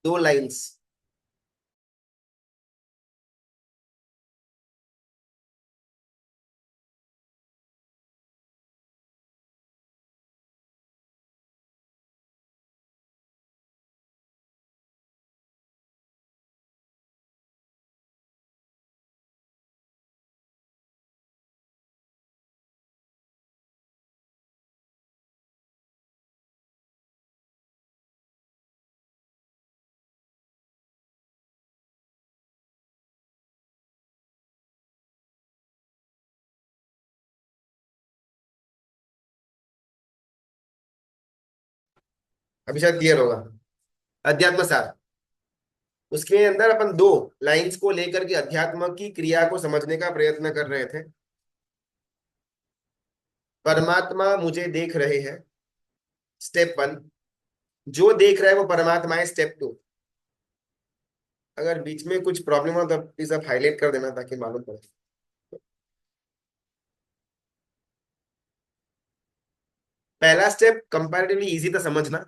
दो लाइंस। अभी शायद क्लियर होगा। अध्यात्म सार, उसके अंदर अपन दो लाइंस को लेकर के अध्यात्म की क्रिया को समझने का प्रयत्न कर रहे थे। परमात्मा मुझे देख रहे हैं, स्टेप वन। जो देख रहा है वो परमात्मा है, स्टेप टू। अगर बीच में कुछ प्रॉब्लम हो तो प्लीज आप हाईलाइट कर देना ताकि मालूम पड़े। पहला स्टेप कंपैरेटिवली इजी था समझना,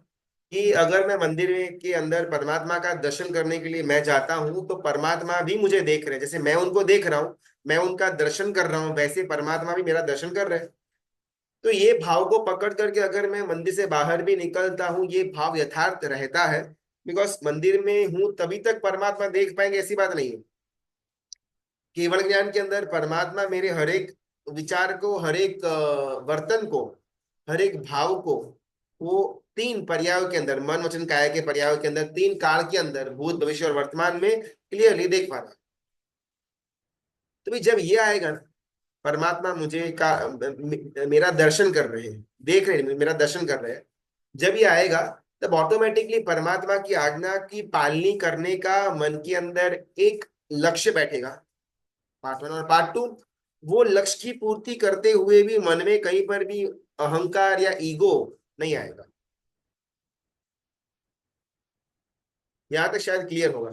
कि अगर मैं मंदिर के अंदर परमात्मा का दर्शन करने के लिए मैं जाता हूं तो परमात्मा भी मुझे देख रहे हैं। जैसे मैं उनको देख रहा हूं, मैं उनका दर्शन कर रहा हूं, वैसे परमात्मा भी मेरा दर्शन कर रहे हैं। तो ये भाव को पकड़ करके अगर मैं मंदिर से बाहर भी निकलता हूँ, ये भाव यथार्थ रहता है। बिकॉज मंदिर में हूं तभी तक परमात्मा देख पाएंगे ऐसी बात नहीं है। केवल ज्ञान के अंदर परमात्मा मेरे हर एक विचार को, हर एक वर्तन को, हर एक भाव को, वो तीन पर्यायों के अंदर, मन वचन काया के पर्यायों के अंदर, तीन काल के अंदर, भूत भविष्य और वर्तमान में क्लियरली देख पा रहा है। तो भाई जब ये आएगा ना, परमात्मा मुझे का मेरा दर्शन कर रहे हैं, देख रहे हैं, मेरा दर्शन कर रहे हैं, जब ये आएगा तब ऑटोमेटिकली परमात्मा की आज्ञा की पालनी करने का मन के अंदर एक लक्ष्य बैठेगा। पार्ट वन और पार्ट टू, वो लक्ष्य की पूर्ति करते हुए भी मन में कहीं पर भी अहंकार या ईगो नहीं आएगा। यहां तक शायद क्लियर होगा।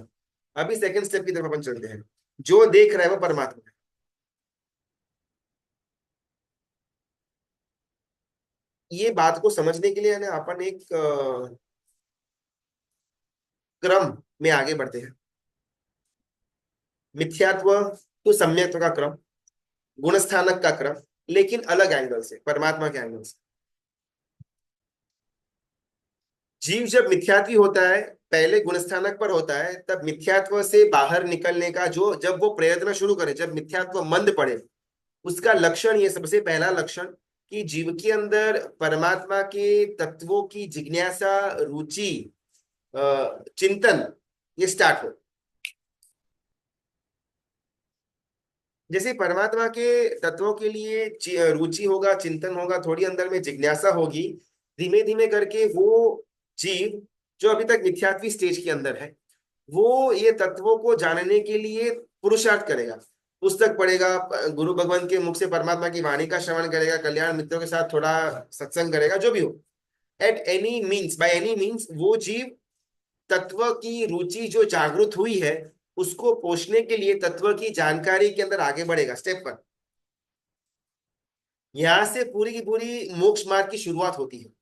अभी सेकंड स्टेप की तरफ अपन चलते हैं। जो देख रहा है वो परमात्मा है। ये बात को समझने के लिए है ना, अपन एक क्रम में आगे बढ़ते हैं। मिथ्यात्व तो सम्यक्त्व का क्रम, गुणस्थानक का क्रम, लेकिन अलग एंगल से, परमात्मा के एंगल से। जीव जब मिथ्यात्वी होता है, पहले गुणस्थानक पर होता है, तब मिथ्यात्व से बाहर निकलने का जो, जब वो प्रयत्न शुरू करे, जब मिथ्यात्व मंद पड़े, उसका लक्षण, ये सबसे पहला लक्षण, कि जीव के अंदर परमात्मा के तत्वों की जिज्ञासा, रुचि, चिंतन, ये स्टार्ट हो। जैसे परमात्मा के तत्वों के लिए रुचि होगा, चिंतन होगा, थोड़ी अंदर में जिज्ञासा होगी, धीमे धीमे करके वो जीव जो अभी तक मिथ्यात्वी स्टेज के अंदर है, वो ये तत्वों को जानने के लिए पुरुषार्थ करेगा। पुस्तक पढ़ेगा, गुरु भगवान के मुख से परमात्मा की वाणी का श्रवण करेगा, कल्याण मित्रों के साथ थोड़ा सत्संग करेगा, जो भी हो। At any means, by any means, वो जीव तत्व की रुचि जो जागृत हुई है, उसको पोषने के लिए तत्व की जानकारी के अंदर आगे बढ़ेगा, स्टेप पर। यहां से पूरी की पूरी मोक्ष मार्ग की शुरुआत होती है।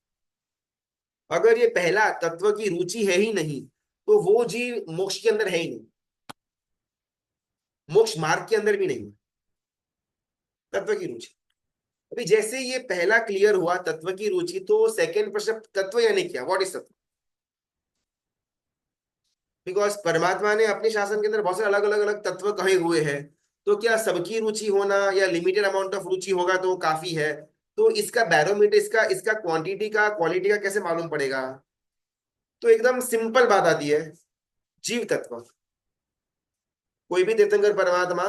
अगर ये पहला तत्व की रुचि है ही नहीं, तो वो जीव मोक्ष के अंदर है ही नहीं, मोक्ष मार्ग के अंदर भी नहीं। तत्व की रुचि, अभी जैसे ये पहला क्लियर हुआ तत्व की रुचि, तो सेकंड प्रश्न, तत्व यानी क्या, व्हाट इज तत्व। बिकॉज परमात्मा ने अपने शासन के अंदर बहुत सारे अलग अलग अलग तत्व कहे हुए हैं। तो क्या सबकी रुचि होना या लिमिटेड अमाउंट ऑफ रुचि होगा तो काफी है? तो इसका बैरोमीटर, इसका इसका क्वांटिटी का, क्वालिटी का कैसे मालूम पड़ेगा? तो एकदम सिंपल बात आती है, जीव तत्व। कोई भी तीर्थंकर परमात्मा,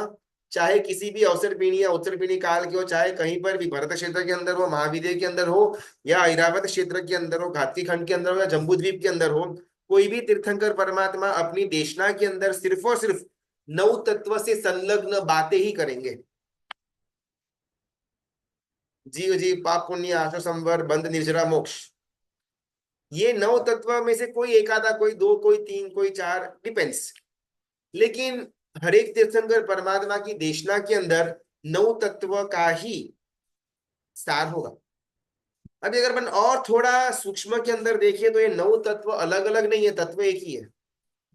चाहे किसी भी अवसर पीढ़ी या उत्तर पीढ़ी काल के हो, चाहे कहीं पर भी भरत क्षेत्र के अंदर हो, महाविद्य के अंदर हो, या ऐरावत क्षेत्र के अंदर हो, घाती खंड के अंदर हो, या जम्बू द्वीप के अंदर हो, कोई भी तीर्थंकर परमात्मा अपनी देशना के अंदर सिर्फ और सिर्फ नौ तत्व से संलग्न बातें ही करेंगे। जीव जीव पाप पुण्य आशा संवर बंध निर्जरा मोक्ष, ये नौ तत्व में से कोई एक आधा, कोई दो, कोई तीन, कोई चार, डिपेंड्स। लेकिन हर एक तीर्थंकर परमात्मा की देशना के अंदर नौ तत्व का ही सार होगा। अभी अगर अपन और थोड़ा सूक्ष्म के अंदर देखिए, तो ये नौ तत्व अलग अलग नहीं है, तत्व एक ही है।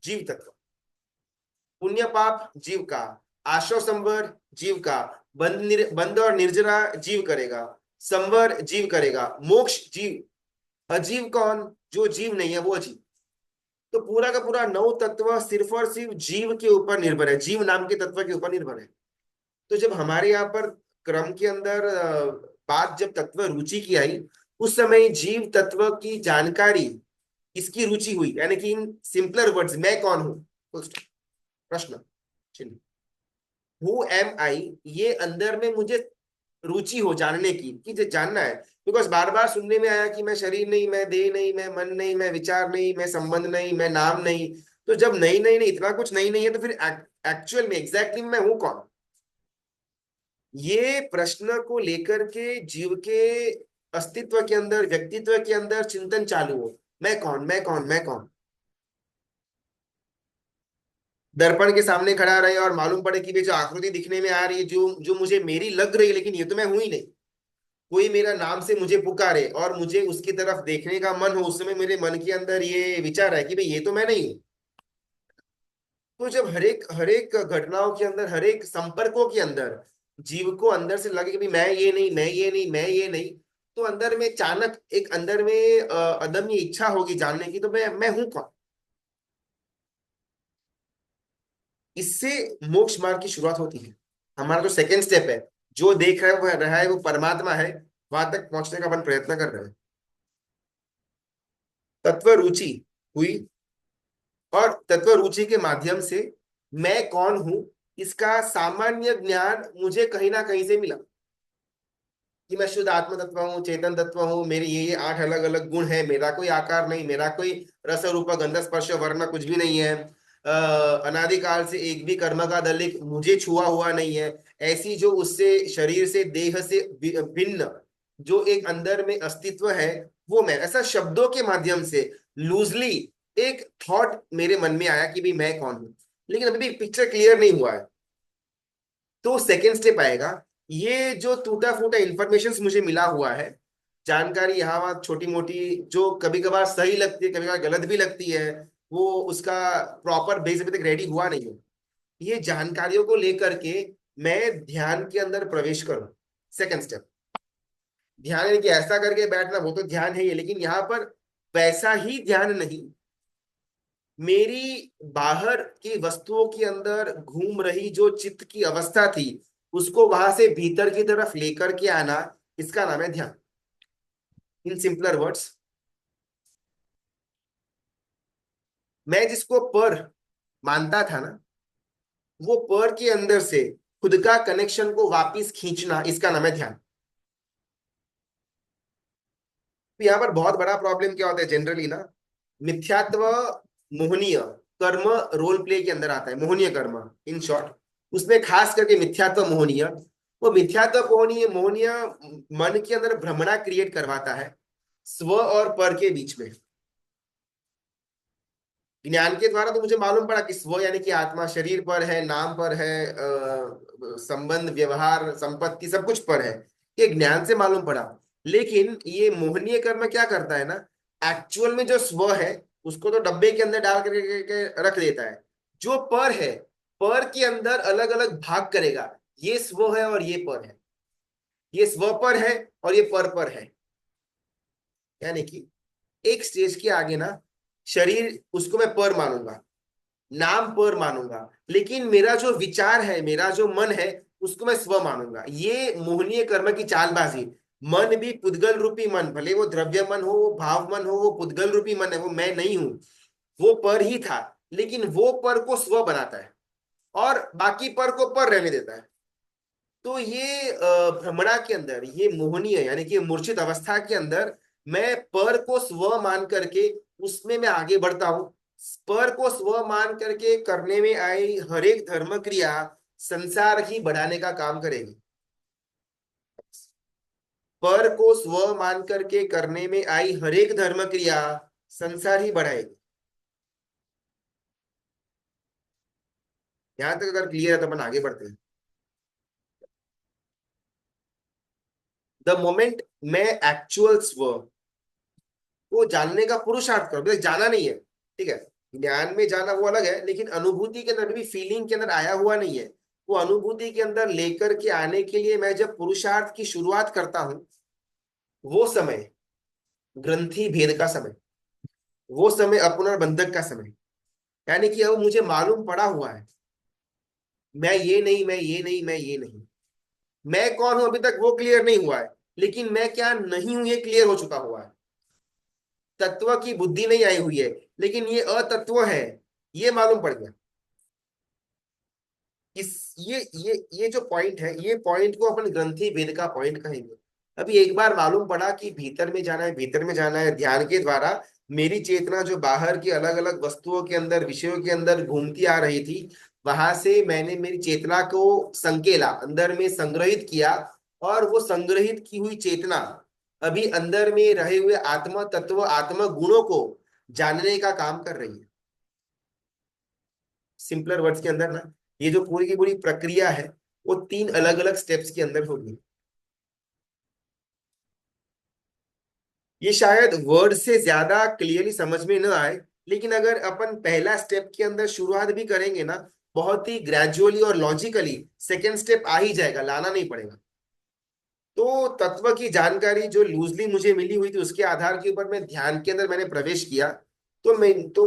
जीव तत्व। पुण्य पाप जीव का, आशो संवर जीव का, बंध और निर्जरा जीव करेगा, संवर जीव करेगा, मोक्ष जीव। अजीव कौन? जो जीव नहीं है वो अजीव। तो पूरा का पूरा नौ तत्व सिर्फ और सिर्फ जीव के ऊपर निर्भर है, जीव नाम के तत्व के ऊपर निर्भर है। तो जब हमारे यहाँ पर क्रम के अंदर बात जब तत्व रुचि की आई, उस समय जीव तत्व की जानकारी इसकी रुचि हुई, यानी कि इन सिंपलर वर्ड्स मैं कौन हूं, प्रश्न चिन्ह, हु एम आई, ये अंदर में मुझे रुचि हो जानने की, कि जो जानना है। बिकॉज बार बार सुनने में आया कि मैं शरीर नहीं, मैं देह नहीं, मैं मन नहीं, मैं विचार नहीं, मैं संबंध नहीं, मैं नाम नहीं। तो जब नहीं नहीं नहीं इतना कुछ नहीं नहीं है, तो फिर एक्चुअल में एग्जैक्टली मैं हूं कौन? ये प्रश्न को लेकर के जीव के अस्तित्व के अंदर, व्यक्तित्व के अंदर चिंतन चालू हो, मैं कौन, मैं कौन, मैं कौन। दर्पण के सामने खड़ा रहे और मालूम पड़े कि वे जो आकृति दिखने में आ रही है, जो जो मुझे मेरी लग रही है, लेकिन ये तो मैं हूं ही नहीं। कोई मेरा नाम से मुझे पुकारे और मुझे उसकी तरफ देखने का मन हो, उस समय मेरे मन के अंदर ये विचार है कि भाई ये तो मैं नहीं हूं। तो जब हर एक घटनाओं के अंदर, हर एक संपर्कों के अंदर जीव को अंदर से लगे कि भाई मैं ये नहीं, मैं ये नहीं, मैं ये नहीं, तो अंदर में अचानक एक अंदर में अदम्य इच्छा होगी जानने की, तो मैं हूं कौन। इससे मोक्ष मार्ग की शुरुआत होती है। हमारा जो सेकेंड स्टेप है, जो देख रहा है वो परमात्मा है, वहां तक पहुंचने का अपन प्रयत्न कर रहे हैं। तत्व रुचि हुई, और तत्व रुचि के माध्यम से मैं कौन हूं इसका सामान्य ज्ञान मुझे कहीं ना कहीं से मिला, कि मैं शुद्ध आत्म तत्व हूँ, चेतन तत्व हूँ, मेरे ये आठ अलग अलग गुण है, मेरा कोई आकार नहीं, मेरा कोई रस रूप गंध स्पर्श वर्ण कुछ भी नहीं है। अनादिकाल से एक भी कर्म का दलित मुझे छुआ हुआ नहीं है। ऐसी जो उससे शरीर से देह से भिन्न जो एक अंदर में अस्तित्व है, वो मैं, ऐसा शब्दों के माध्यम से लूजली एक थॉट मेरे मन में आया कि भाई मैं कौन हूं। लेकिन अभी भी पिक्चर क्लियर नहीं हुआ है। तो सेकेंड स्टेप आएगा, ये जो टूटा फूटा इंफॉर्मेशन मुझे मिला हुआ है, जानकारी यहाँ वहाँ छोटी मोटी, जो कभी कभार सही लगती है, कभी कभार गलत भी लगती है, वो उसका प्रॉपर बेस अभी तक रेडी हुआ नहीं है। ये जानकारियों को लेकर के मैं ध्यान के अंदर प्रवेश करूं। सेकेंड स्टेप ध्यान, यानी कि ऐसा करके बैठना, वो तो ध्यान है ही है, लेकिन यहाँ पर वैसा ही ध्यान नहीं, मेरी बाहर की वस्तुओं के अंदर घूम रही जो चित्त की अवस्था थी, उसको वहां से भीतर की तरफ लेकर के आना, इसका नाम है ध्यान। इन सिंपलर वर्ड्स, मैं जिसको पर मानता था ना, वो पर के अंदर से खुद का कनेक्शन को वापिस खींचना, इसका नाम है ध्यान। तो यहाँ पर बहुत बड़ा प्रॉब्लम क्या होता है जनरली ना, मिथ्यात्व, मोहनीय कर्म रोल प्ले के अंदर आता है, मोहनीय कर्म इन शॉर्ट। उसमें खास करके मिथ्यात्व मोहनीय, वो मिथ्यात्व मोहनीय मोहनीय मन के अंदर भ्रमणा क्रिएट करवाता है स्व और पर के बीच में। ज्ञान के द्वारा तो मुझे मालूम पड़ा कि स्व यानी कि आत्मा शरीर पर है, नाम पर है, संबंध व्यवहार संपत्ति सब कुछ पर है, ये ज्ञान से मालूम पड़ा। लेकिन ये मोहनीय कर्म क्या करता है ना, एक्चुअल में जो स्व है उसको तो डब्बे के अंदर डाल करके रख देता है। जो पर है, पर के अंदर अलग अलग भाग करेगा, ये स्व है और ये पर है, ये स्व पर है और ये पर है। यानी कि एक स्टेज के आगे ना, शरीर उसको मैं पर मानूंगा, नाम पर मानूंगा, लेकिन मेरा जो विचार है, मेरा जो मन है, उसको मैं स्व मानूंगा। ये मोहनीय कर्म की चालबाजी। मन भी पुद्गल रूपी मन, भले वो द्रव्य मन हो, वो भाव मन हो, वो पुद्गल रूपी मन है, वो मैं नहीं हूं, वो पर ही था, लेकिन वो पर को स्व बनाता है और बाकी पर को पर रहने देता है। तो ये भ्रमणा के अंदर, ये मोहनीय यानी कि मूर्छित अवस्था के अंदर, मैं पर को स्व मान करके उसमें मैं आगे बढ़ता हूं। पर को स्व मान करके करने में आई हर एक धर्म क्रिया संसार ही बढ़ाने का काम करेगी। पर को स्व मान करके करने में आई हर एक धर्म क्रिया संसार ही बढ़ाएगी। यहां तक अगर क्लियर है तो अपन आगे बढ़ते हैं। द मोमेंट मैं एक्चुअल स्व को जानने का पुरुषार्थ करो, जाना नहीं है, ठीक है, ज्ञान में जाना वो अलग है, लेकिन अनुभूति के अंदर भी फीलिंग के अंदर आया हुआ नहीं है। वो अनुभूति के अंदर लेकर के आने के लिए मैं जब पुरुषार्थ की शुरुआत करता हूं, वो समय ग्रंथि भेद का समय, वो समय अपुनर्बंधक का समय। यानी कि अब मुझे मालूम पड़ा हुआ है, मैं ये नहीं, मैं ये नहीं, मैं ये नहीं। मैं कौन हूं अभी तक वो क्लियर नहीं हुआ है, लेकिन मैं क्या नहीं हूं ये क्लियर हो चुका हुआ है। तत्व की बुद्धि नहीं आई हुई है, लेकिन ये अतत्व है, ये मालूम पड़ गया। इस ये जो पॉइंट है, ये पॉइंट को अपन ग्रंथि भेद का पॉइंट कहेंगे। अभी एक बार मालूम पड़ा कि भीतर में जाना है, भीतर में जाना है, ध्यान के द्वारा मेरी चेतना जो बाहर की अलग अलग वस्तुओं के अंदर, विषयों के अंदर घूमती आ रही थी, वहां से मैंने मेरी चेतना को संकेला, अंदर में संग्रहित किया। और वो संग्रहित की हुई चेतना अभी अंदर में रहे हुए आत्मा तत्व, आत्मा गुणों को जानने का काम कर रही है। सिंपलर वर्ड्स के अंदर ना, ये जो पूरी की पूरी प्रक्रिया है, वो तीन अलग अलग स्टेप्स के अंदर होगी। ये शायद वर्ड से ज्यादा क्लियरली समझ में न आए, लेकिन अगर अपन पहला स्टेप के अंदर शुरुआत भी करेंगे ना, बहुत ही ग्रेजुअली और लॉजिकली सेकेंड स्टेप आ ही जाएगा, लाना नहीं पड़ेगा। तो तत्व की जानकारी जो लूजली मुझे मिली हुई थी, उसके आधार के ऊपर मैं ध्यान के अंदर मैंने प्रवेश किया। तो मैं तो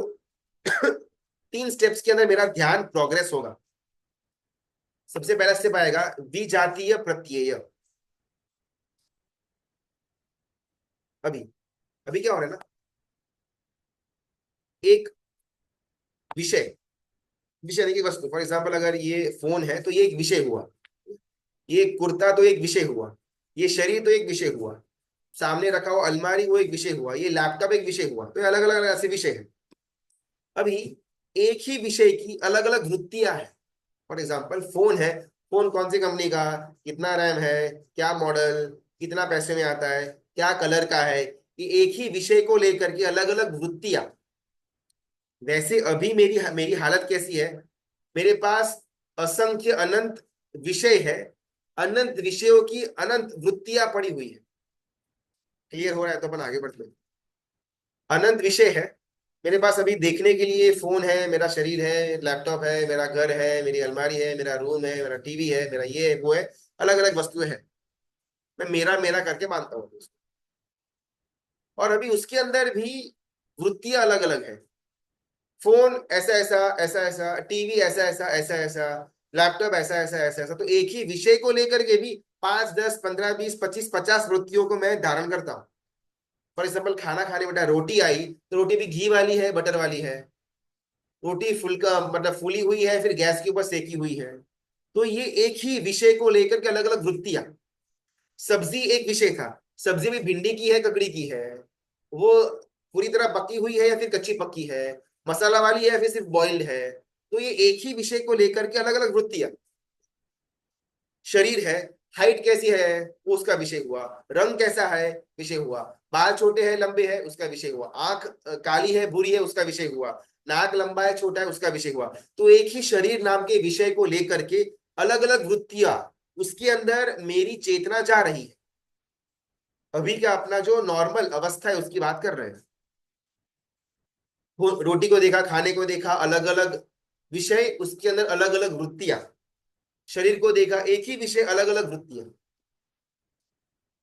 तीन स्टेप्स के अंदर मेरा ध्यान प्रोग्रेस होगा। सबसे पहला स्टेप आएगा विजातीय प्रत्यय। अभी अभी क्या हो रहा है ना, एक विषय, विषय देखिए वस्तु, फॉर एग्जाम्पल अगर ये फोन है तो ये एक विषय हुआ, ये कुर्ता तो एक विषय हुआ, ये शरीर तो एक विषय हुआ, सामने रखा हुआ अलमारी वो एक विषय हुआ, ये लैपटॉप एक विषय हुआ। तो ये अलग अलग ऐसे विषय है। अभी एक ही विषय की अलग अलग वृत्तियां हैं। फॉर एग्जाम्पल फोन है, फोन कौन सी कंपनी का, कितना रैम है, क्या मॉडल, कितना पैसे में आता है, क्या कलर का है, ये एक ही विषय को लेकर के अलग अलग वृत्तियां। वैसे अभी मेरी मेरी हालत कैसी है, मेरे पास असंख्य अनंत विषय है, अनंत विषयों की अनंत वृत्तियां पड़ी हुई है। क्लियर हो रहा है तो अपन आगे बढ़ते हैं। अनंत विषय है मेरे पास अभी देखने के लिए, फोन है, मेरा शरीर है, लैपटॉप है, मेरा घर है, मेरी अलमारी है, मेरा रूम है, मेरा टीवी है, मेरा ये है वो है, अलग अलग वस्तुएं हैं। मैं मेरा मेरा करके मानता हूँ उसको। और अभी उसके अंदर भी वृत्तियां अलग अलग है। फोन ऐसा ऐसा ऐसा ऐसा, टीवी ऐसा ऐसा ऐसा ऐसा, लैपटॉप ऐसा ऐसा ऐसा ऐसा। तो एक ही विषय को लेकर के भी 5 10 15 20 25 50 वृत्तियों को मैं धारण करता हूँ। फॉर एग्जाम्पल खाना खाने बेटा, रोटी आई तो रोटी भी घी वाली है, बटर वाली है। रोटी फुलका मतलब फूली हुई है, फिर गैस के ऊपर सेकी हुई है। तो ये एक ही विषय को लेकर के अलग अलग वृत्तियां। सब्जी एक विषय था, सब्जी भी भिंडी की है, ककड़ी की है, वो पूरी तरह पकी हुई है या फिर कच्ची पक्की है, मसाला वाली है या फिर सिर्फ बॉइल्ड है। तो ये एक ही विषय को लेकर के अलग अलग वृत्तियां। शरीर है, हाइट कैसी है वो उसका विषय हुआ, रंग कैसा है विषय हुआ, बाल छोटे हैं लंबे हैं उसका विषय हुआ, आंख काली है बुरी है उसका विषय हुआ, नाक लंबा है छोटा है उसका विषय हुआ। तो एक ही शरीर नाम के विषय को लेकर के अलग अलग वृत्तियां, उसके अंदर मेरी चेतना जा रही है। अभी का अपना जो नॉर्मल अवस्था है उसकी बात कर रहे हैं। वो रोटी को देखा, खाने को देखा, अलग अलग विषय, उसके अंदर अलग अलग वृत्तियां। शरीर को देखा, एक ही विषय, अलग अलग वृत्तियां।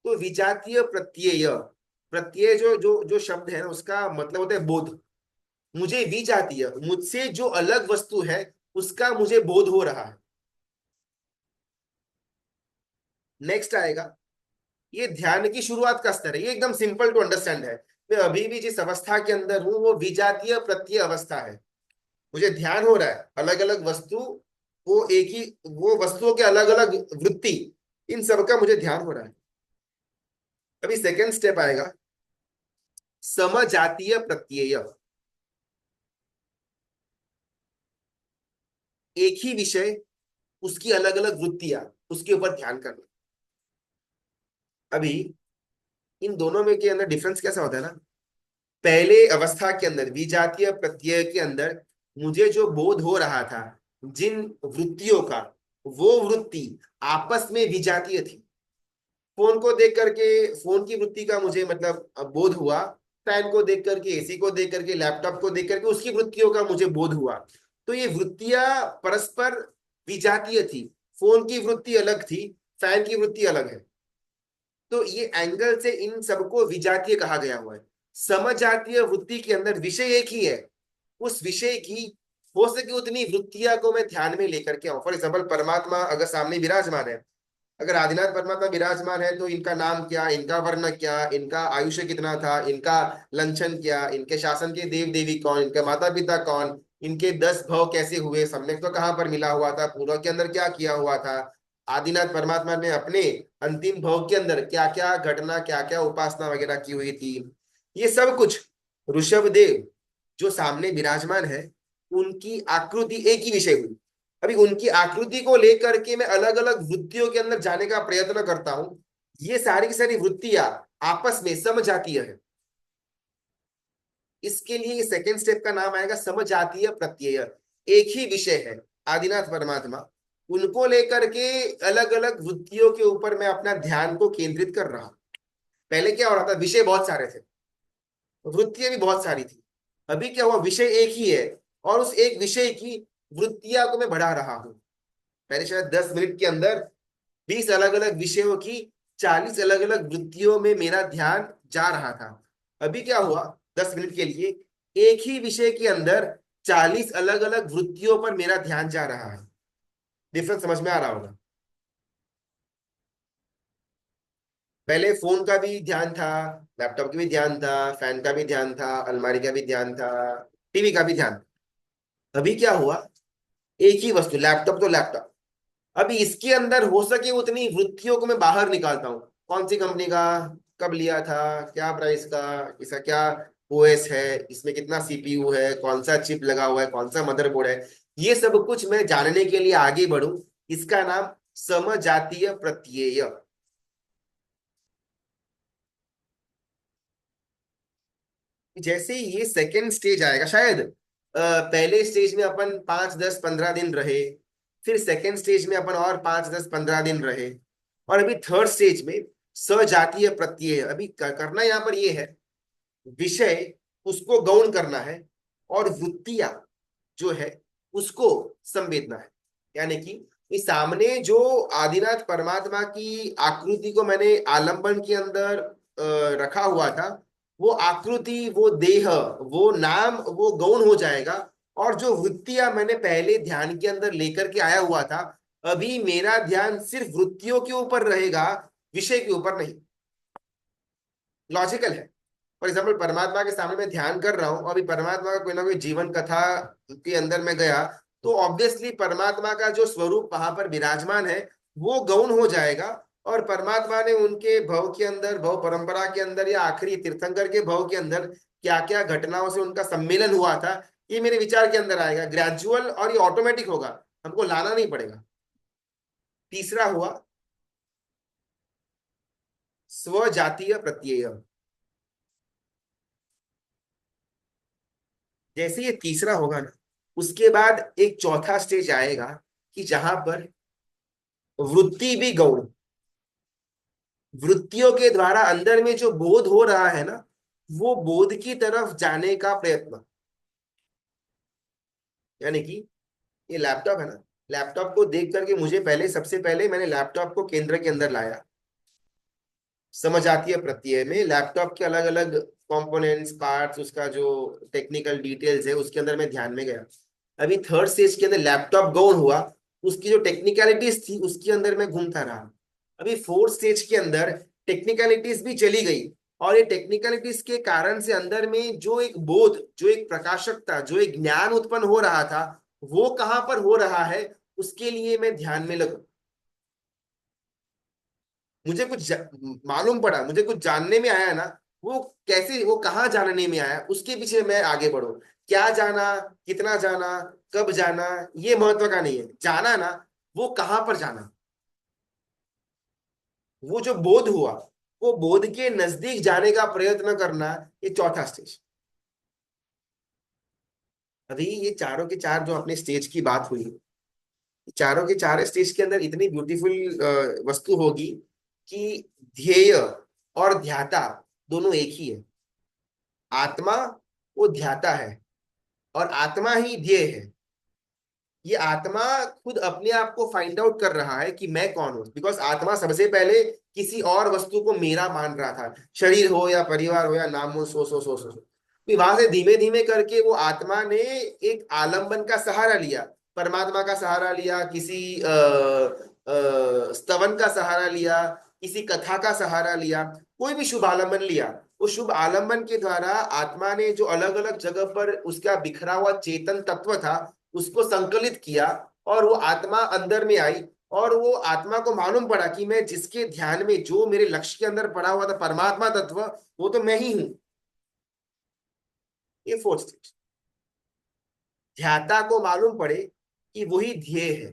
तो विजातीय प्रत्यय, प्रत्यय जो जो जो शब्द है ना, उसका मतलब होता है बोध। मुझे विजातीय, मुझसे जो अलग वस्तु है उसका मुझे बोध हो रहा है। नेक्स्ट आएगा, ये ध्यान की शुरुआत का स्तर है, ये एकदम सिंपल टू अंडरस्टैंड है। मैं अभी भी जिस अवस्था के अंदर हूं वो विजातीय प्रत्यय अवस्था है। मुझे ध्यान हो रहा है, अलग अलग वस्तु, वो एक ही, वो वस्तुओं के अलग अलग वृत्ति, इन सब का मुझे ध्यान हो रहा है। अभी सेकेंड स्टेप आएगा समजातीय प्रत्यय। एक ही विषय, उसकी अलग अलग वृत्तियां, उसके ऊपर ध्यान करना। अभी इन दोनों में के अंदर डिफरेंस कैसा होता है ना, पहले अवस्था के अंदर विजातीय प्रत्यय के अंदर मुझे जो बोध हो रहा था जिन वृत्तियों का, वो वृत्ति आपस में विजातीय थी। फोन को देख करके फोन की वृत्ति का मुझे मतलब बोध हुआ, फैन को देख करके, एसी को देख करके, लैपटॉप को देख करके उसकी वृत्तियों का मुझे बोध हुआ। तो ये वृत्तियां परस्पर विजातीय थी। फोन की वृत्ति अलग थी, फैन की वृत्ति अलग है। तो ये एंगल से इन सबको विजातीय कहा गया हुआ है। समजातीय वृत्ति के अंदर विषय एक ही है, उस विषय की हो सके उतनी वृत्तियां को मैं ध्यान में लेकर के आऊं। फॉर एग्जाम्पल, परमात्मा अगर सामने विराजमान है, अगर आदिनाथ परमात्मा विराजमान है, तो इनका नाम क्या, इनका वर्ण क्या, इनका आयुष्य कितना था, इनका लंछन क्या, इनके शासन के देव देवी कौन, इनके माता पिता कौन, इनके 10 भव कैसे हुए, सम्यक तो कहाँ पर मिला हुआ था, पूर्व के अंदर क्या किया हुआ था, आदिनाथ परमात्मा ने अपने अंतिम भव के अंदर क्या क्या घटना, क्या क्या उपासना वगैरह की हुई थी, ये सब कुछ ऋषभ देव जो सामने विराजमान है, उनकी आकृति एक ही विषय हुई। अभी उनकी आकृति को लेकर के मैं अलग अलग वृत्तियों के अंदर जाने का प्रयत्न करता हूं। ये सारी की सारी वृत्तियां आपस में समजातीय है। इसके लिए ये सेकेंड स्टेप का नाम आएगा समजातीय प्रत्यय। एक ही विषय है, आदिनाथ परमात्मा, उनको लेकर के अलग अलग वृत्तियों के ऊपर मैं अपना ध्यान को केंद्रित कर रहा हूं। पहले क्या हो रहा था, विषय बहुत सारे थे, वृत्तियां भी बहुत सारी थी। अभी क्या हुआ, विषय एक ही है, और उस एक विषय की वृत्तियां को मैं बढ़ा रहा हूं। पहले शायद 10 मिनट के अंदर 20 अलग अलग विषयों की 40 अलग अलग वृत्तियों में मेरा ध्यान जा रहा था। अभी क्या हुआ, 10 मिनट के लिए एक ही विषय के अंदर 40 अलग अलग वृत्तियों पर मेरा ध्यान जा रहा है। डिफरेंस समझ में आ रहा होगा। पहले फोन का भी ध्यान था, लैपटॉप का भी ध्यान था, फैन का भी ध्यान था, अलमारी का भी ध्यान था, टीवी का भी ध्यान। अभी क्या हुआ, एक ही वस्तु, लैपटॉप तो लैपटॉप, अभी इसके अंदर हो सके उतनी वृत्तियों को मैं बाहर निकालता हूँ। कौन सी कंपनी का, कब लिया था, क्या प्राइस का, इसका क्या ओएस है, इसमें कितना सीपीयू है, कौन सा चिप लगा हुआ है, कौन सा मदरबोर्ड है, ये सब कुछ मैं जानने के लिए आगे बढ़ूं। इसका नाम समजातीय प्रत्यय। जैसे ही ये सेकेंड स्टेज आएगा शायद, पहले स्टेज में अपन 5 10 15 दिन रहे, फिर सेकेंड स्टेज में अपन और 5 10 15 दिन रहे, और अभी थर्ड स्टेज में सजातीय प्रत्यय। अभी करना यहाँ पर ये है, विषय उसको गौण करना है, और वृत्तियां जो है उसको संवेदना है। यानी कि इस सामने जो आदिनाथ परमात्मा की आकृति को मैंने आलंबन के अंदर रखा हुआ था, वो आकृति, वो देह, वो नाम, वो गौण हो जाएगा। और जो वृत्तियां मैंने पहले ध्यान के अंदर लेकर के आया हुआ था, अभी मेरा ध्यान सिर्फ वृत्तियों के ऊपर रहेगा, विषय के ऊपर नहीं। लॉजिकल है। फॉर एग्जाम्पल, परमात्मा के सामने मैं ध्यान कर रहा हूं, अभी परमात्मा का कोई ना कोई जीवन कथा के अंदर मैं गया, तो ऑब्वियसली परमात्मा का जो स्वरूप वहां पर विराजमान है वो गौण हो जाएगा। और परमात्मा ने उनके भव के अंदर, भव परंपरा के अंदर, या आखिरी तीर्थंकर के भव के अंदर क्या क्या घटनाओं से उनका सम्मेलन हुआ था, ये मेरे विचार के अंदर आएगा ग्रेजुअल, और ये ऑटोमेटिक होगा, हमको लाना नहीं पड़ेगा। तीसरा हुआ स्वजातीय प्रत्यय। जैसे ये तीसरा होगा ना, उसके बाद एक चौथा स्टेज आएगा, कि जहां पर वृत्ति भी गौण, वृत्तियों के द्वारा अंदर में जो बोध हो रहा है ना, वो बोध की तरफ जाने का प्रयत्न। यानी कि ये लैपटॉप है ना, लैपटॉप को देख करके मुझे पहले, सबसे पहले मैंने लैपटॉप को केंद्र के अंदर लाया। समझ आती है प्रत्यय में लैपटॉप के अलग अलग कंपोनेंट्स, पार्ट्स, उसका जो टेक्निकल डिटेल्स है उसके अंदर मैं ध्यान में गया। अभी थर्ड स्टेज के अंदर लैपटॉप गौण हुआ, उसकी जो टेक्निकलिटीज थी उसके अंदर मैं घूमता रहा। अभी फोर्थ स्टेज के अंदर टेक्निकलिटीज भी चली गई, और ये टेक्निकलिटीज के कारण से अंदर में जो एक बोध, जो एक प्रकाशकता, जो एक ज्ञान उत्पन्न हो रहा था, वो कहाँ पर हो रहा है, उसके लिए मैं ध्यान में लगा। मुझे कुछ मालूम पड़ा, मुझे कुछ जानने में आया ना, वो कैसे, वो कहाँ जानने में आया, उसके पीछे मैं आगे बढ़ू। क्या जाना, कितना जाना, कब जाना, ये महत्व का नहीं है, जाना ना, वो कहाँ पर जाना, वो जो बोध हुआ, वो बोध के नजदीक जाने का प्रयत्न करना, ये चौथा स्टेज। अभी ये चारों के चार जो अपने स्टेज की बात हुई, चारों के चार स्टेज के अंदर इतनी ब्यूटीफुल वस्तु होगी कि ध्येय और ध्याता दोनों एक ही है। आत्मा वो ध्याता है, और आत्मा ही ध्येय है। ये आत्मा खुद अपने आप को फाइंड आउट कर रहा है कि मैं कौन हूं, बिकॉज आत्मा सबसे पहले किसी और वस्तु को मेरा मान रहा था, शरीर हो या परिवार हो या नाम हो, सो फिर वहां से धीमे धीमे करके वो आत्मा ने एक आलंबन का सहारा लिया, परमात्मा का सहारा लिया, किसी स्तवन का सहारा लिया, किसी कथा का सहारा लिया, कोई भी शुभ आलंबन लिया। उस शुभ आलंबन के द्वारा आत्मा ने जो अलग अलग जगह पर उसका बिखरा हुआ चेतन तत्व था उसको संकलित किया, और वो आत्मा अंदर में आई। और वो आत्मा को मालूम पड़ा कि मैं जिसके ध्यान में, जो मेरे लक्ष्य के अंदर पड़ा हुआ था परमात्मा तत्व, वो तो मैं ही हूं। ये फोर्थ स्टेज, ध्याता को मालूम पड़े कि वही ध्येय है।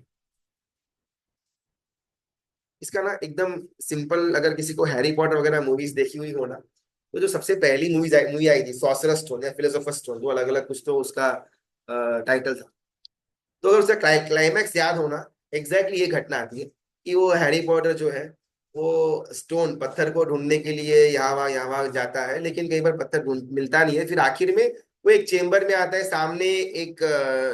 इसका ना एकदम सिंपल, अगर किसी को हैरी पॉटर वगैरह मूवीज देखी हुई हो ना, तो जो सबसे पहली मूवी आई थी सॉर्सरर स्टोन या फिलोसोफर स्टोन, दो अलग अलग कुछ तो उसका टाइटल था। तो अगर उसका क्लाइमैक्स याद होना, एग्जैक्टली ये घटना आती है कि वो हैरी पॉटर जो है, वो स्टोन पत्थर को ढूंढने के लिए यहाँ वहां जाता है, लेकिन कई बार पत्थर ढूंढ मिलता नहीं है। फिर आखिर में वो एक चेम्बर में आता है, सामने एक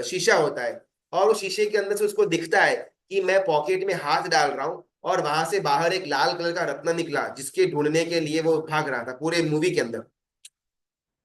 शीशा होता है, और उस शीशे के अंदर से उसको दिखता है कि मैं पॉकेट में हाथ डाल रहा हूँ, और वहां से बाहर एक लाल कलर का रत्न निकला जिसके ढूंढने के लिए वो भाग रहा था पूरे मूवी के अंदर।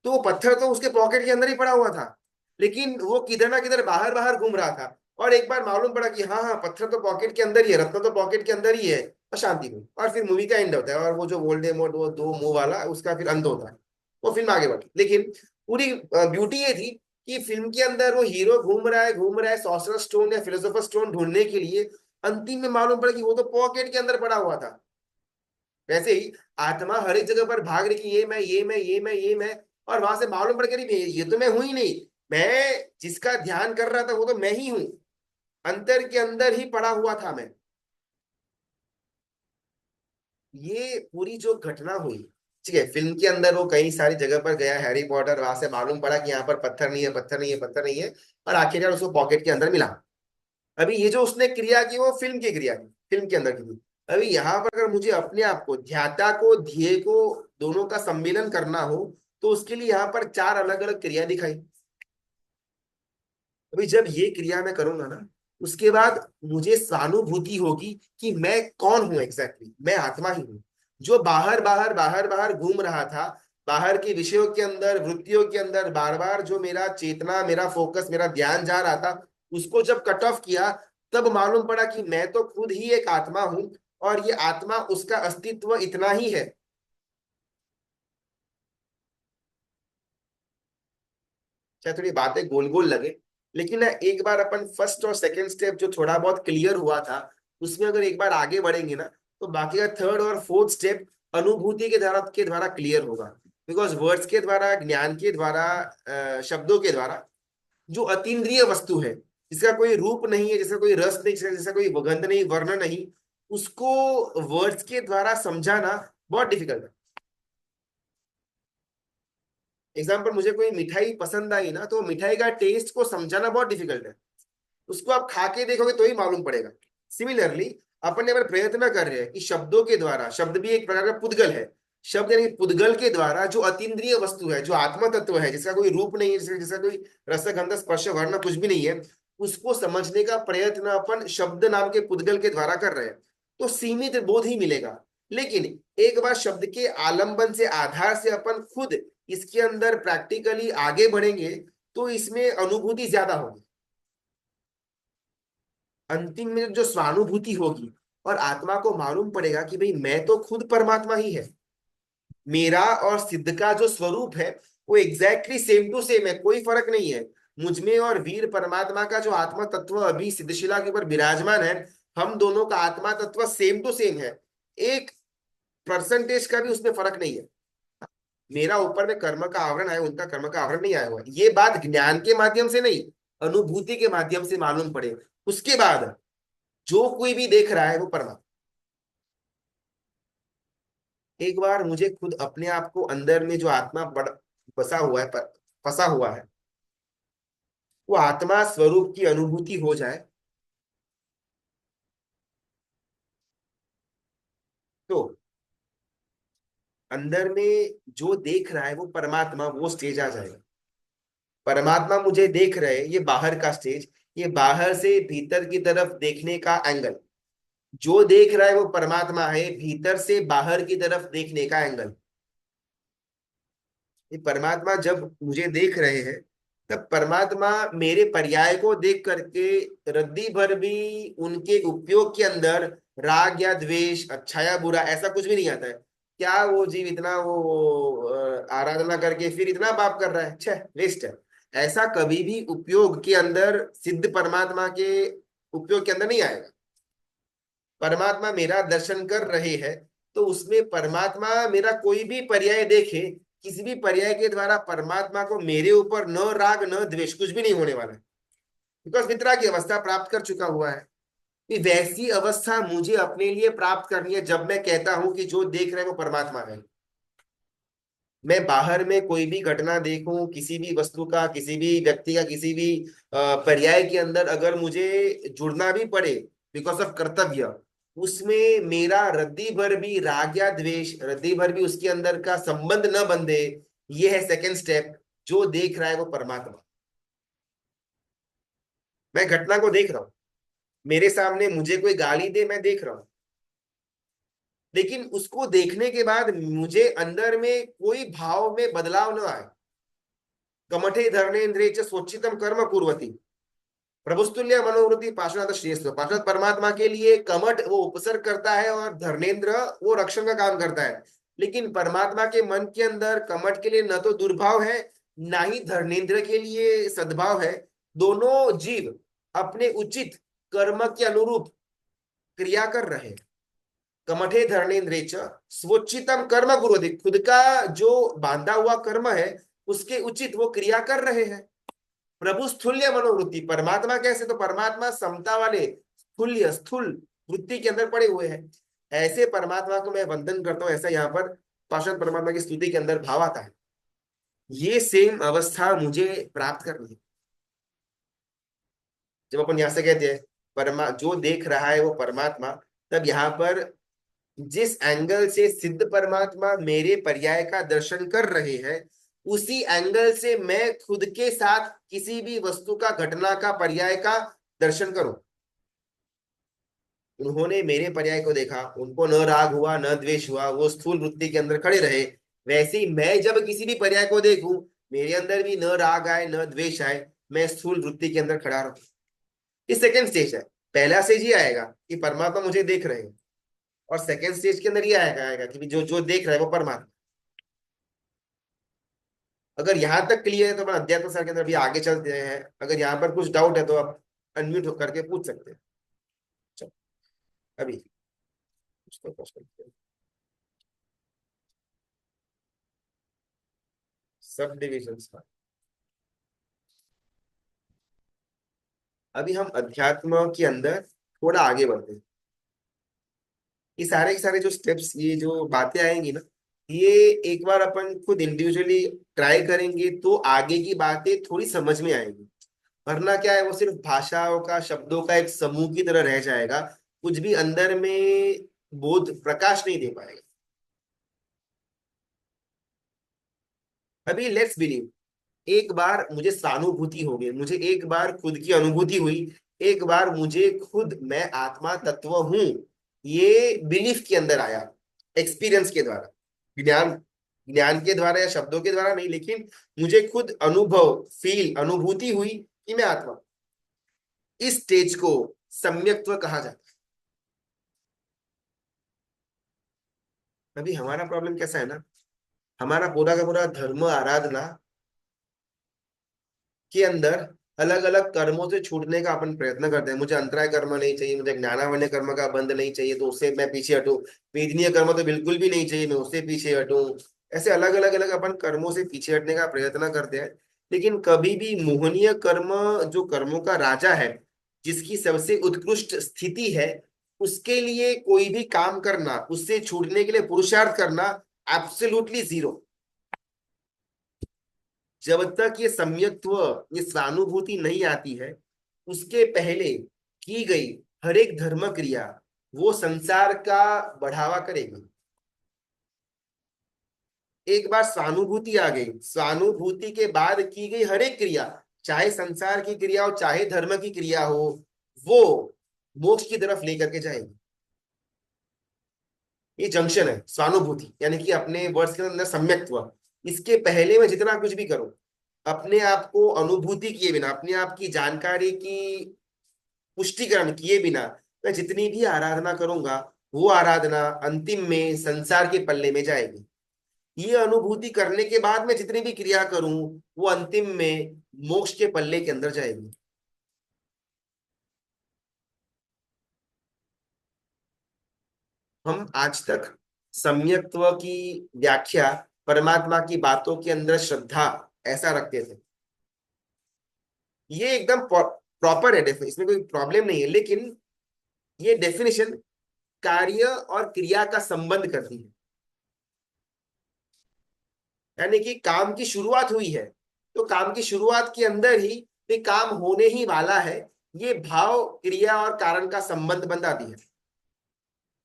तो वो पत्थर तो उसके पॉकेट के अंदर ही पड़ा हुआ था, लेकिन वो किधर ना किधर बाहर बाहर घूम रहा था। और एक बार मालूम पड़ा कि हाँ हाँ, पत्थर तो पॉकेट के अंदर ही है, रत्न तो पॉकेट के अंदर ही है, और शांति हुई। और फिर मूवी का एंड होता है, और वो जो वोल्डेमॉर्ट, वो दो मुंह वाला, उसका फिर अंत होता है। वो फिल्म आगे बढ़ी, लेकिन पूरी ब्यूटी ये थी कि फिल्म के अंदर वो हीरो घूम रहा है सॉर्सरर स्टोन या फिलोसोफर स्टोन ढूंढने के लिए। अंतिम में मालूम पड़ा कि वो तो पॉकेट के अंदर पड़ा हुआ था। वैसे ही आत्मा हर एक जगह पर भाग रही कि ये मैं, ये मैं, और वहां से मालूम पड़ गया ये तो मैं हूं ही नहीं। मैं जिसका ध्यान कर रहा था वो तो मैं ही हूं, अंतर के अंदर ही पड़ा हुआ था मैं। ये पूरी जो घटना हुई, ठीक है, फिल्म के अंदर वो कई सारी जगह पर गया हैरी पॉटर, वहां से मालूम पड़ा कि यहाँ पर पत्थर नहीं है, पत्थर नहीं है, पत्थर नहीं है, और आखिरकार उसको पॉकेट के अंदर मिला। अभी ये जो उसने क्रिया की वो फिल्म की क्रिया की, फिल्म के अंदर की थी। अभी यहाँ पर अगर मुझे अपने आप को, ध्याता को, ध्येय को, दोनों का सम्मिलन करना हो, तो उसके लिए यहाँ पर चार अलग अलग क्रिया दिखाई। अभी जब ये क्रिया मैं करूंगा ना, उसके बाद मुझे सहानुभूति होगी कि मैं कौन हूं, एग्जैक्टली मैं आत्मा ही हूं, जो बाहर बाहर बाहर बाहर घूम रहा था, बाहर के विषयों के अंदर, वृत्तियों के अंदर बार बार जो मेरा चेतना, मेरा फोकस, मेरा ध्यान जा रहा था, उसको जब कट ऑफ किया, तब मालूम पड़ा कि मैं तो खुद ही एक आत्मा हूं, और ये आत्मा, उसका अस्तित्व इतना ही है। चाहे थोड़ी बातें गोल गोल लगे, लेकिन ना एक बार अपन फर्स्ट और सेकंड स्टेप जो थोड़ा बहुत क्लियर हुआ था, उसमें अगर एक बार आगे बढ़ेंगे ना, तो बाकी का थर्ड और फोर्थ स्टेप अनुभूति के द्वारा क्लियर होगा। बिकॉज वर्ड्स के द्वारा, ज्ञान के द्वारा, शब्दों के द्वारा, जो अतीन्द्रिय वस्तु है, जिसका कोई रूप नहीं है, जिसका कोई रस नहीं, जिसका कोई गंध नहीं, वर्ण नहीं, उसको वर्ड्स के द्वारा समझाना बहुत डिफिकल्ट है। एग्जाम्पल, मुझे कोई मिठाई पसंद आई ना, तो मिठाई का टेस्ट को समझाना बहुत डिफिकल्ट है। उसको आप खा के देखोगे तो ही मालूम पड़ेगा। सिमिलरली अपन अगर प्रयत्न कर रहे हैं कि शब्दों के द्वारा, शब्द भी एक प्रकार का पुद्गल है, शब्द यानी पुद्गल के द्वारा जो अतीन्द्रिय वस्तु है, जो आत्म तत्व है, जिसका कोई रूप नहीं है, जिसका कोई रस गंध स्पर्श वर्ण कुछ भी नहीं है, उसको समझने का प्रयत्न अपन शब्द नाम के पुद्गल के द्वारा कर रहे हैं, तो सीमित बोध ही मिलेगा। लेकिन एक बार शब्द के आलंबन से, आधार से अपन खुद इसके अंदर प्रैक्टिकली आगे बढ़ेंगे, तो इसमें अनुभूति ज्यादा होगी। अंतिम में जो स्वानुभूति होगी, और आत्मा को मालूम पड़ेगा कि भाई मैं तो खुद परमात्मा ही है, मेरा और सिद्ध का जो स्वरूप है वो एग्जैक्टली सेम टू सेम है, कोई फर्क नहीं है। मुझ में और वीर परमात्मा का जो आत्मा तत्व अभी सिद्धशिला के ऊपर विराजमान है, हम दोनों का आत्मा तत्व सेम टू सेम है। एक परसेंटेज का भी उसमें फर्क नहीं है। मेरा ऊपर में कर्म का आवरण है, उनका कर्म का आवरण नहीं आया हुआ है। ये बात ज्ञान के माध्यम से नहीं, अनुभूति के माध्यम से मालूम पड़े, उसके बाद जो कोई भी देख रहा है वो परमात्मा। एक बार मुझे खुद अपने आप को, अंदर में जो आत्मा बसा हुआ है, फंसा हुआ है, वो आत्मा स्वरूप की अनुभूति हो जाए, तो अंदर में जो देख रहा है वो परमात्मा, वो स्टेज आ जाएगा। परमात्मा मुझे देख रहे, ये बाहर का स्टेज, ये बाहर से भीतर की तरफ देखने का एंगल। जो देख रहा है वो परमात्मा है, भीतर से बाहर की तरफ देखने का एंगल। ये परमात्मा जब मुझे देख रहे हैं, तब परमात्मा मेरे पर्याय को देख करके रद्दी भर भी उनके उपयोग के अंदर राग या द्वेष, अच्छा या बुरा, ऐसा कुछ भी नहीं आता है। क्या वो जीव इतना वो आराधना करके फिर इतना पाप कर रहा है, छे वेस्ट है, ऐसा कभी भी उपयोग के अंदर, सिद्ध परमात्मा के उपयोग के अंदर नहीं आएगा। परमात्मा मेरा दर्शन कर रहे हैं, तो उसमें परमात्मा मेरा कोई भी पर्याय देखे, किसी भी पर्याय के द्वारा परमात्मा को मेरे ऊपर न राग न द्वेष, कुछ भी नहीं होने वाला है। बिकॉज मित्रा की अवस्था प्राप्त कर चुका हुआ है। कि वैसी अवस्था मुझे अपने लिए प्राप्त करनी है जब मैं कहता हूं कि जो देख रहे हैं वो परमात्मा है। मैं बाहर में कोई भी घटना देखूं, किसी भी वस्तु का, किसी भी व्यक्ति का, किसी भी पर्याय के अंदर अगर मुझे जुड़ना भी पड़े बिकॉज ऑफ कर्तव्य, उसमें मेरा रद्दी भर भी राग या द्वेष, रद्दी भर भी उसके अंदर का संबंध न बंधे। ये है सेकंड स्टेप। जो देख रहा है वो परमात्मा। मैं घटना को देख रहा हूं, मेरे सामने मुझे कोई गाली दे, मैं देख रहा हूं, लेकिन उसको देखने के बाद मुझे अंदर में कोई भाव में बदलाव न आए। कमठे धर्मेन्द्रिय च स्वोच्चितम कर्म कुर्वती, प्रभुस्तुल्य मनोवृत्ति पार्श्वनाथ श्रेष्ठ। पार्श्वनाथ परमात्मा के लिए कमठ वो उपसर्ग करता है और धर्मेंद्र वो रक्षण का काम करता है। लेकिन परमात्मा के मन के अंदर कमठ के लिए न तो दुर्भाव है, ना ही धर्मेंद्र के लिए सद्भाव है। दोनों जीव अपने उचित कर्म के अनुरूप क्रिया कर रहे हैं। कमठे धर्मेन्द्र स्वोचितम कर्म कुर्वती, खुद का जो बांधा हुआ कर्म है उसके उचित वो क्रिया कर रहे हैं। प्रभु स्थूल्य मनोवृत्ति, परमात्मा कैसे, तो परमात्मा समता वाले स्थूल्य स्थूल वृत्ति के अंदर पड़े हुए हैं। ऐसे परमात्मा को मैं वंदन करता हूं, ऐसा यहाँ पर पार्षद परमात्मा की स्तुति के अंदर भाव आता है। ये सेम अवस्था मुझे प्राप्त करनी है। जब अपन यहाँ से कहते हैं परमा जो देख रहा है वो परमात्मा, तब यहाँ पर जिस एंगल से सिद्ध परमात्मा मेरे पर्याय का दर्शन कर रहे हैं, उसी एंगल से मैं खुद के साथ किसी भी वस्तु का, घटना का, पर्याय का दर्शन करूं। उन्होंने मेरे पर्याय को देखा, उनको न राग हुआ न द्वेष हुआ, वो स्थूल वृत्ति के अंदर खड़े रहे। वैसे ही मैं जब किसी भी पर्याय को देखूं, मेरे अंदर भी न राग आए न द्वेष आए, मैं स्थूल वृत्ति के अंदर खड़ा रहूं। ये सेकंड स्टेज है। पहला स्टेज ये आएगा कि परमात्मा मुझे देख रहे हैं, और सेकंड स्टेज के अंदर ये आएगा कि जो जो देख रहा है वो परमात्मा। अगर यहाँ तक क्लियर है तो अपन अध्यात्म सार के अंदर भी आगे चलते हैं। अगर यहाँ पर कुछ डाउट है तो आप अनम्यूट करके पूछ सकते हैं। चलो अभी कुछ तो क्वेश्चन, सब डिविजन। अभी हम अध्यात्म के अंदर थोड़ा आगे बढ़ते हैं। ये सारे के सारे जो स्टेप्स, ये जो बातें आएंगी ना, ये एक बार अपन खुद इंडिविजुअली ट्राई करेंगे तो आगे की बातें थोड़ी समझ में आएंगी। वरना क्या है, वो सिर्फ भाषाओं का, शब्दों का एक समूह की तरह रह जाएगा, कुछ भी अंदर में बोध प्रकाश नहीं दे पाएगा। अभी लेट्स बिलीव, एक बार मुझे सहानुभूति हो गई, मुझे एक बार खुद की अनुभूति हुई, एक बार मुझे खुद मैं आत्मा तत्व हूं, ये बिलीफ के अंदर आया, एक्सपीरियंस के द्वारा, ज्ञान, ज्ञान के द्वारा या शब्दों के द्वारा नहीं, लेकिन मुझे खुद अनुभव, फील, अनुभूति हुई कि मैं आत्मा। इस स्टेज को सम्यक्त्व कहा जाता है। अभी हमारा प्रॉब्लम कैसा है ना, हमारा पूरा का पूरा धर्म आराधना के अंदर अलग अलग कर्मों से छूटने का अपन प्रयत्न करते हैं। मुझे अंतराय कर्म नहीं चाहिए, मुझे ज्ञानावन्य कर्म का बंध नहीं चाहिए, तो उससे मैं पीछे हटूं। वेदनीय कर्म तो बिल्कुल भी नहीं चाहिए, मैं उससे पीछे हटूं। ऐसे अलग अलग अलग अपन कर्मों से पीछे हटने का प्रयत्न करते हैं। लेकिन कभी भी मोहनीय कर्म, जो कर्मों का राजा है, जिसकी सबसे उत्कृष्ट स्थिति है, उसके लिए कोई भी काम करना, उससे छूटने के लिए पुरुषार्थ करना, एब्सोल्युटली जीरो। जब तक ये सम्यक्त्व, ये स्वानुभूति नहीं आती है, उसके पहले की गई हर एक धर्म क्रिया वो संसार का बढ़ावा करेगी। एक बार स्वानुभूति आ गई, स्वानुभूति के बाद की गई हर एक क्रिया, चाहे संसार की क्रिया हो चाहे धर्म की क्रिया हो, वो मोक्ष की तरफ लेकर के जाएगी। ये जंक्शन है स्वानुभूति, यानी कि अपने वर्ड्स के अंदर सम्यक्त्व। इसके पहले मैं जितना कुछ भी करूं, अपने आप को अनुभूति किए बिना, अपने आप की जानकारी की पुष्टिकरण किए बिना मैं जितनी भी आराधना करूंगा, वो आराधना अंतिम में संसार के पल्ले में जाएगी। ये अनुभूति करने के बाद मैं जितनी भी क्रिया करूं, वो अंतिम में मोक्ष के पल्ले के अंदर जाएगी। हम आज तक सम्यक्त्व की व्याख्या परमात्मा की बातों के अंदर श्रद्धा ऐसा रखते थे। ये एकदम प्रॉपर है, इसमें कोई प्रॉब्लम नहीं है, लेकिन ये डेफिनेशन कार्य और क्रिया का संबंध करती है। यानी कि काम की शुरुआत हुई है, तो काम की शुरुआत के अंदर ही ये काम होने ही वाला है, ये भाव क्रिया और कारण का संबंध बताती है।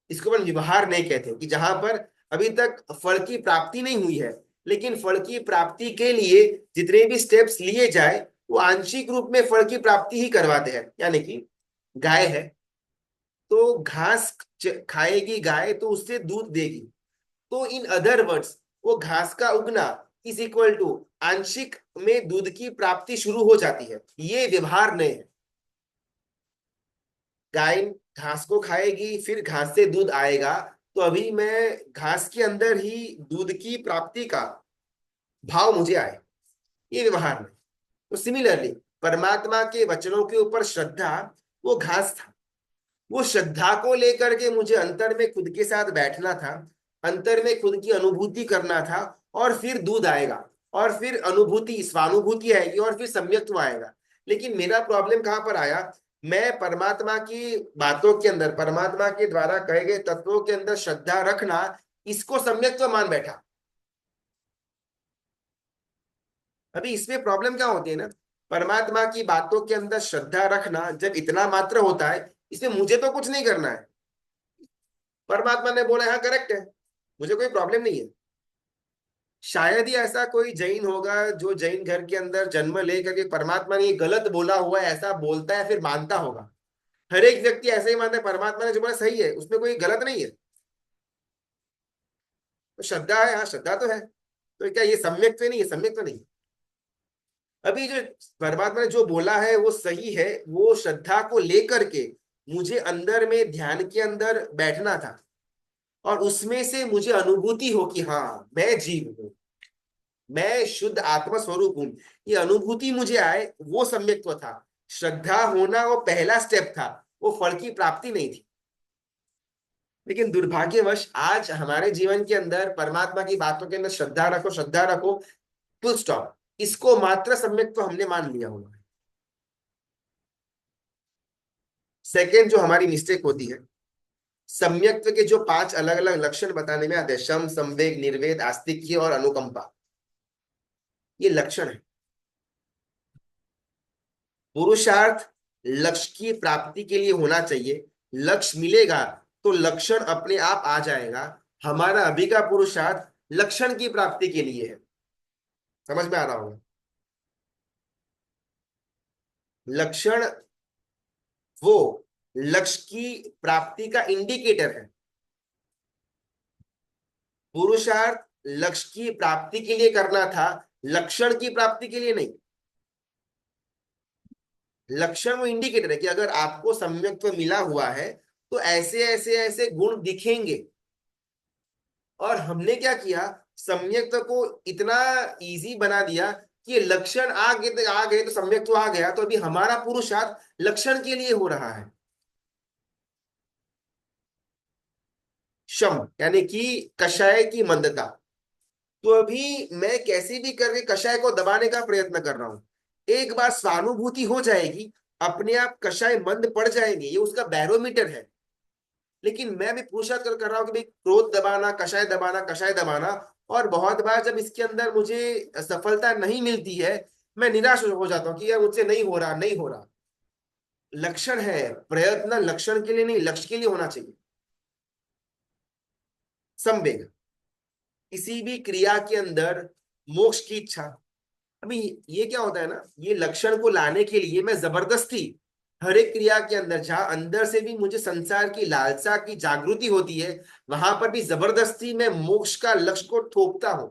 इसको अपन व्यवहार नहीं कहते, कि जहां पर अभी तक फल की प्राप्ति नहीं हुई है, लेकिन फल की प्राप्ति के लिए जितने भी स्टेप्स लिए जाए वो आंशिक रूप में फल की प्राप्ति ही करवाते हैं। यानी कि गाय है, तो घास खाएगी गाय तो उससे दूध देगी, तो इन अदर वर्ड्स वो घास का उगना इज इक्वल टू आंशिक में दूध की प्राप्ति शुरू हो जाती है। ये व्यवहार नहीं है। गाय घास को खाएगी, फिर घास से दूध आएगा, तो अभी मैं घास के अंदर ही दूध की प्राप्ति का भाव मुझे आए, ये व्यवहार में। तो सिमिलरली परमात्मा के वचनों के ऊपर श्रद्धा वो घास था, वो श्रद्धा को लेकर के मुझे अंतर में खुद के साथ बैठना था, अंतर में खुद की अनुभूति करना था, और फिर दूध आएगा, और फिर अनुभूति स्वानुभूति आएगी, और फिर सम्यक्त्व आएगा। लेकिन मेरा प्रॉब्लम कहां पर आया, मैं परमात्मा की बातों के अंदर, परमात्मा के द्वारा कहे गए तत्वों के अंदर श्रद्धा रखना, इसको सम्यक्त्व मान बैठा। अभी इसमें प्रॉब्लम क्या होती है ना, परमात्मा की बातों के अंदर श्रद्धा रखना जब इतना मात्र होता है, इसमें मुझे तो कुछ नहीं करना है। परमात्मा ने बोला हाँ करेक्ट है, मुझे कोई प्रॉब्लम नहीं है। शायद ही ऐसा कोई जैन होगा जो जैन घर के अंदर जन्म लेकर के परमात्मा ने ये गलत बोला हुआ है ऐसा बोलता है फिर मानता होगा। हर एक व्यक्ति ऐसे ही मानता है परमात्मा ने जो बोला सही है, उसमें कोई गलत नहीं है। तो श्रद्धा है, हाँ श्रद्धा तो है, तो क्या ये सम्यक तो नहीं है? सम्यक तो नहीं। अभी जो परमात्मा ने जो बोला है वो सही है, वो श्रद्धा को लेकर के मुझे अंदर में ध्यान के अंदर बैठना था, और उसमें से मुझे अनुभूति हो कि हाँ मैं जीव हूं, मैं शुद्ध आत्मा स्वरूप हूं, ये अनुभूति मुझे आए, वो सम्यक्त्व था। श्रद्धा होना वो पहला स्टेप था, वो फल की प्राप्ति नहीं थी। लेकिन दुर्भाग्यवश आज हमारे जीवन के अंदर परमात्मा की बातों के अंदर श्रद्धा रखो, श्रद्धा रखो, फुल स्टॉप, इसको मात्र सम्यक्त्व हमने मान लिया हुआ है। सेकेंड जो हमारी मिस्टेक होती है, सम्यक्त्व के जो 5 अलग अलग लक्षण बताने में आते हैं, शम, संवेग, निर्वेद, आस्तिक्य और अनुकंपा, ये लक्षण है। पुरुषार्थ लक्ष्य की प्राप्ति के लिए होना चाहिए, लक्ष्य मिलेगा तो लक्षण अपने आप आ जाएगा। हमारा अभी का पुरुषार्थ लक्षण की प्राप्ति के लिए है। समझ में आ रहा होगा? लक्षण वो लक्ष्य की प्राप्ति का इंडिकेटर है। पुरुषार्थ लक्ष्य की प्राप्ति के लिए करना था, लक्षण की प्राप्ति के लिए नहीं। लक्षण वो इंडिकेटर है कि अगर आपको सम्यक्त्व मिला हुआ है तो ऐसे ऐसे ऐसे गुण दिखेंगे। और हमने क्या किया, सम्यक्त्व को इतना इजी बना दिया कि लक्षण आ गए तो सम्यक्त्व आ गया, तो अभी हमारा पुरुषार्थ लक्षण के लिए हो रहा है। शम यानी कि कषाय की मंदता, तो अभी मैं कैसे भी करके कषाय को दबाने का प्रयत्न कर रहा हूं। एक बार स्वानुभूति हो जाएगी, अपने आप कषाय मंद पड़ जाएंगे, ये उसका बैरोमीटर है। लेकिन मैं भी पुरुषार्थ कर रहा हूँ कि भाई क्रोध दबाना, कषाय दबाना, कषाय दबाना, और बहुत बार जब इसके अंदर मुझे सफलता नहीं मिलती है, मैं निराश हो जाता हूँ कि यार मुझसे नहीं हो रहा, नहीं हो रहा। लक्षण है, प्रयत्न लक्षण के लिए नहीं, लक्ष्य के लिए होना चाहिए। संवेग, किसी भी क्रिया के अंदर मोक्ष की इच्छा। अभी ये क्या होता है ना, ये लक्षण को लाने के लिए मैं जबरदस्ती हर एक क्रिया के अंदर, जहां अंदर से भी मुझे संसार की लालसा की जागृति होती है, वहां पर भी जबरदस्ती मैं मोक्ष का लक्ष्य को थोपता हूं।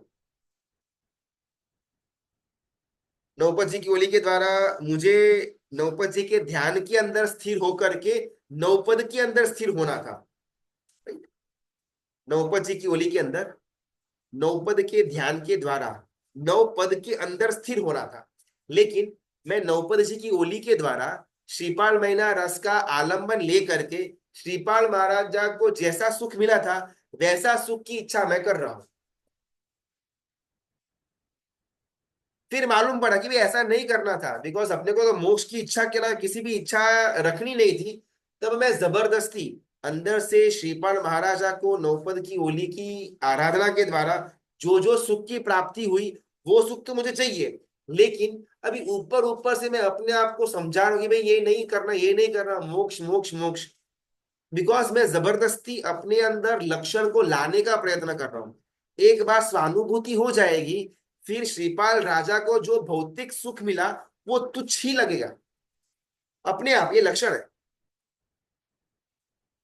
नौपत जी की ओली के द्वारा मुझे नौपत जी के ध्यान के अंदर स्थिर होकर के नौपद के अंदर स्थिर होना था। नौपद जी की ओली के अंदर नौपद के ध्यान के द्वारा नौपद के अंदर स्थिर होना था, लेकिन मैं नौपद जी की ओली के द्वारा श्रीपाल महीना रस का आलंबन ले करके श्रीपाल महाराजा को जैसा सुख मिला था वैसा सुख की इच्छा मैं कर रहा हूं। फिर मालूम पड़ा कि भी ऐसा नहीं करना था, बिकॉज अपने को तो मोक्ष की इच्छा के अलावा किसी भी इच्छा रखनी नहीं थी। तब मैं जबरदस्ती अंदर से श्रीपाल महाराजा को नौपद की ओली की आराधना के द्वारा जो जो सुख की प्राप्ति हुई, वो सुख तो मुझे चाहिए, लेकिन अभी ऊपर ऊपर से मैं अपने आप को समझा रहा हूं कि भाई ये नहीं करना, ये नहीं करना, मोक्ष मोक्ष मोक्ष। बिकॉज मैं जबरदस्ती अपने अंदर लक्षण को लाने का प्रयत्न कर रहा हूं। एक बार स्वानुभूति हो जाएगी, फिर श्रीपाल राजा को जो भौतिक सुख मिला वो तुच्छ ही लगेगा अपने आप, ये लक्षण है।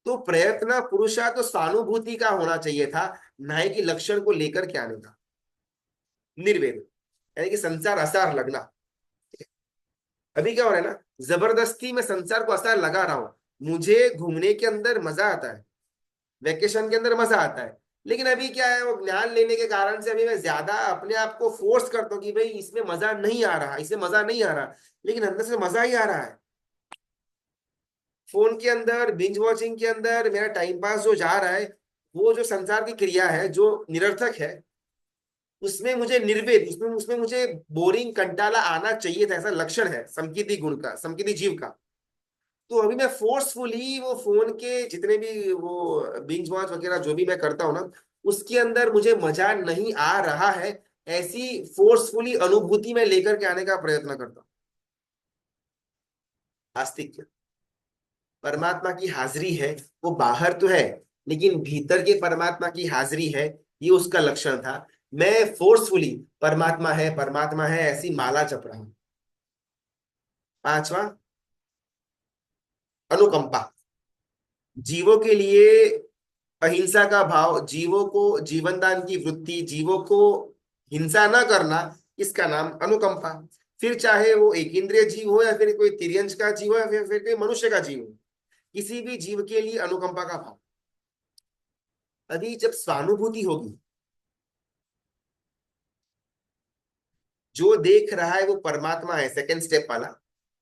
तो प्रयत्न पुरुषा तो स्वानुभूति का होना चाहिए था, ना ही कि लक्षण को लेकर के आने का। निर्वेद यानी कि संसार असार लगना। अभी क्या हो रहा है ना, जबरदस्ती में संसार को असर लगा रहा हूं। मुझे घूमने के अंदर मजा आता है, वेकेशन के अंदर मजा आता है, लेकिन अभी क्या है, वो ज्ञान लेने के कारण से अभी मैं ज्यादा अपने आप को फोर्स करता हूँ कि भाई इसमें मजा नहीं आ रहा, इसमें मजा नहीं आ रहा, लेकिन अंदर से मजा ही आ रहा है। फोन के अंदर बिंज वॉचिंग के अंदर मेरा टाइम पास जो जा रहा है, वो जो संसार की क्रिया है जो निरर्थक है, उसमें मुझे निर्वेद, उसमें उसमें मुझे बोरिंग कंटाला आना चाहिए था। ऐसा लक्षण है समकिति गुण का, समकिति जीव का। तो अभी मैं फोर्सफुली वो फोन के जितने भी वो बिंज वॉच वगैरह जो भी मैं करता हूँ ना, उसके अंदर मुझे मजा नहीं आ रहा है, ऐसी फोर्सफुली अनुभूति में लेकर के आने का प्रयत्न करता हूँ। आस्तिक परमात्मा की हाजिरी है, वो बाहर तो है, लेकिन भीतर के परमात्मा की हाजिरी है, ये उसका लक्षण था। मैं फोर्सफुली परमात्मा है ऐसी माला जप रहा हूं। पांचवा, अनुकंपा। जीवों के लिए अहिंसा का भाव, जीवों को जीवन दान की वृत्ति, जीवों को हिंसा न करना, इसका नाम अनुकंपा। फिर चाहे वो एक इंद्रिय जीव हो या फिर कोई तिर्यंच का जीव हो या फिर कोई मनुष्य का जीव हो, किसी भी जीव के लिए अनुकंपा का भाव। अभी जब स्वानुभूति होगी, जो देख रहा है वो परमात्मा है, सेकंड स्टेप वाला,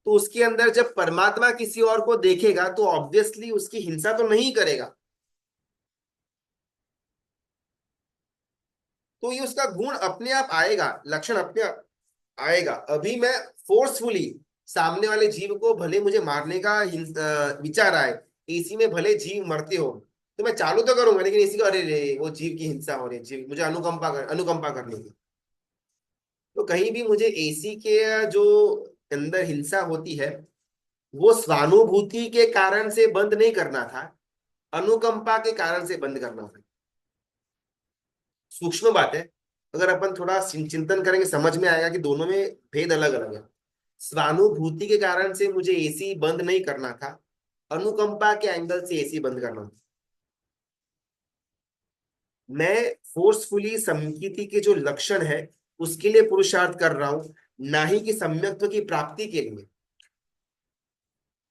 तो उसके अंदर जब परमात्मा किसी और को देखेगा तो ऑब्वियसली उसकी हिंसा तो नहीं करेगा। तो ये उसका गुण अपने आप आएगा, लक्षण अपने आप आएगा। अभी मैं फोर्सफुली सामने वाले जीव को, भले मुझे मारने का विचार आए, इसी में भले जीव मरते हो, तो मैं चालू तो करूंगा, लेकिन इसी को अरे रे वो जीव की हिंसा हो रही है, जीव मुझे अनुकंपा करने की। तो कहीं भी मुझे एसी के जो अंदर हिंसा होती है, वो स्वानुभूति के कारण से बंद नहीं करना था, अनुकंपा के कारण से बंद करना था। सूक्ष्म बात है, अगर अपन थोड़ा चिंतन करेंगे समझ में आएगा कि दोनों में भेद अलग अलग है। स्वानुभूति के कारण से मुझे एसी बंद नहीं करना था, अनुकंपा के एंगल से एसी बंद करना था। मैं फोर्सफुली समकिति के जो लक्षण है उसके लिए पुरुषार्थ कर रहा हूं, ना ही कि सम्यक्त्व की प्राप्ति के लिए।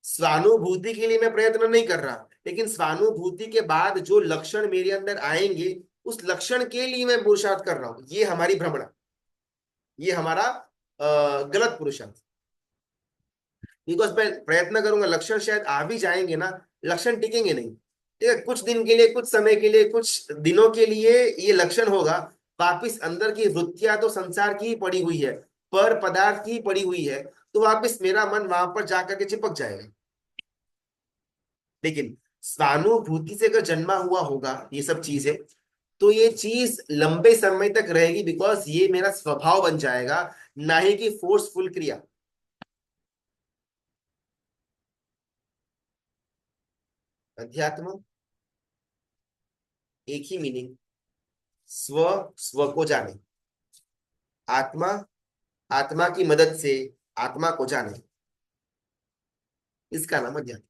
स्वानुभूति के लिए मैं प्रयत्न नहीं कर रहा, लेकिन स्वानुभूति के बाद जो लक्षण मेरे अंदर आएंगे, उस लक्षण के लिए मैं पुरुषार्थ कर रहा हूं। ये हमारी भ्रमणा, ये हमारा गलत पुरुषार्थ। बिकॉज मैं प्रयत्न करूंगा, लक्षण शायद आ भी जाएंगे ना, लक्षण टिकेंगे नहीं। ठीक है, कुछ दिन के लिए, कुछ समय के लिए, कुछ दिनों के लिए ये लक्षण होगा, वापिस अंदर की वृत्तियां तो संसार की ही पड़ी हुई है, पर पदार्थ की ही पड़ी हुई है, तो वापिस मेरा मन वहां पर जाकर के चिपक जाएगा। लेकिन स्वानुभूति से अगर जन्मा हुआ होगा ये सब चीजें, तो ये चीज लंबे समय तक रहेगी, बिकॉज ये मेरा स्वभाव बन जाएगा, ना ही कि फोर्सफुल क्रिया। अध्यात्म एक ही मीनिंग, स्व स्व को जाने, आत्मा आत्मा की मदद से आत्मा को जाने, इसका नाम अध्यात्म।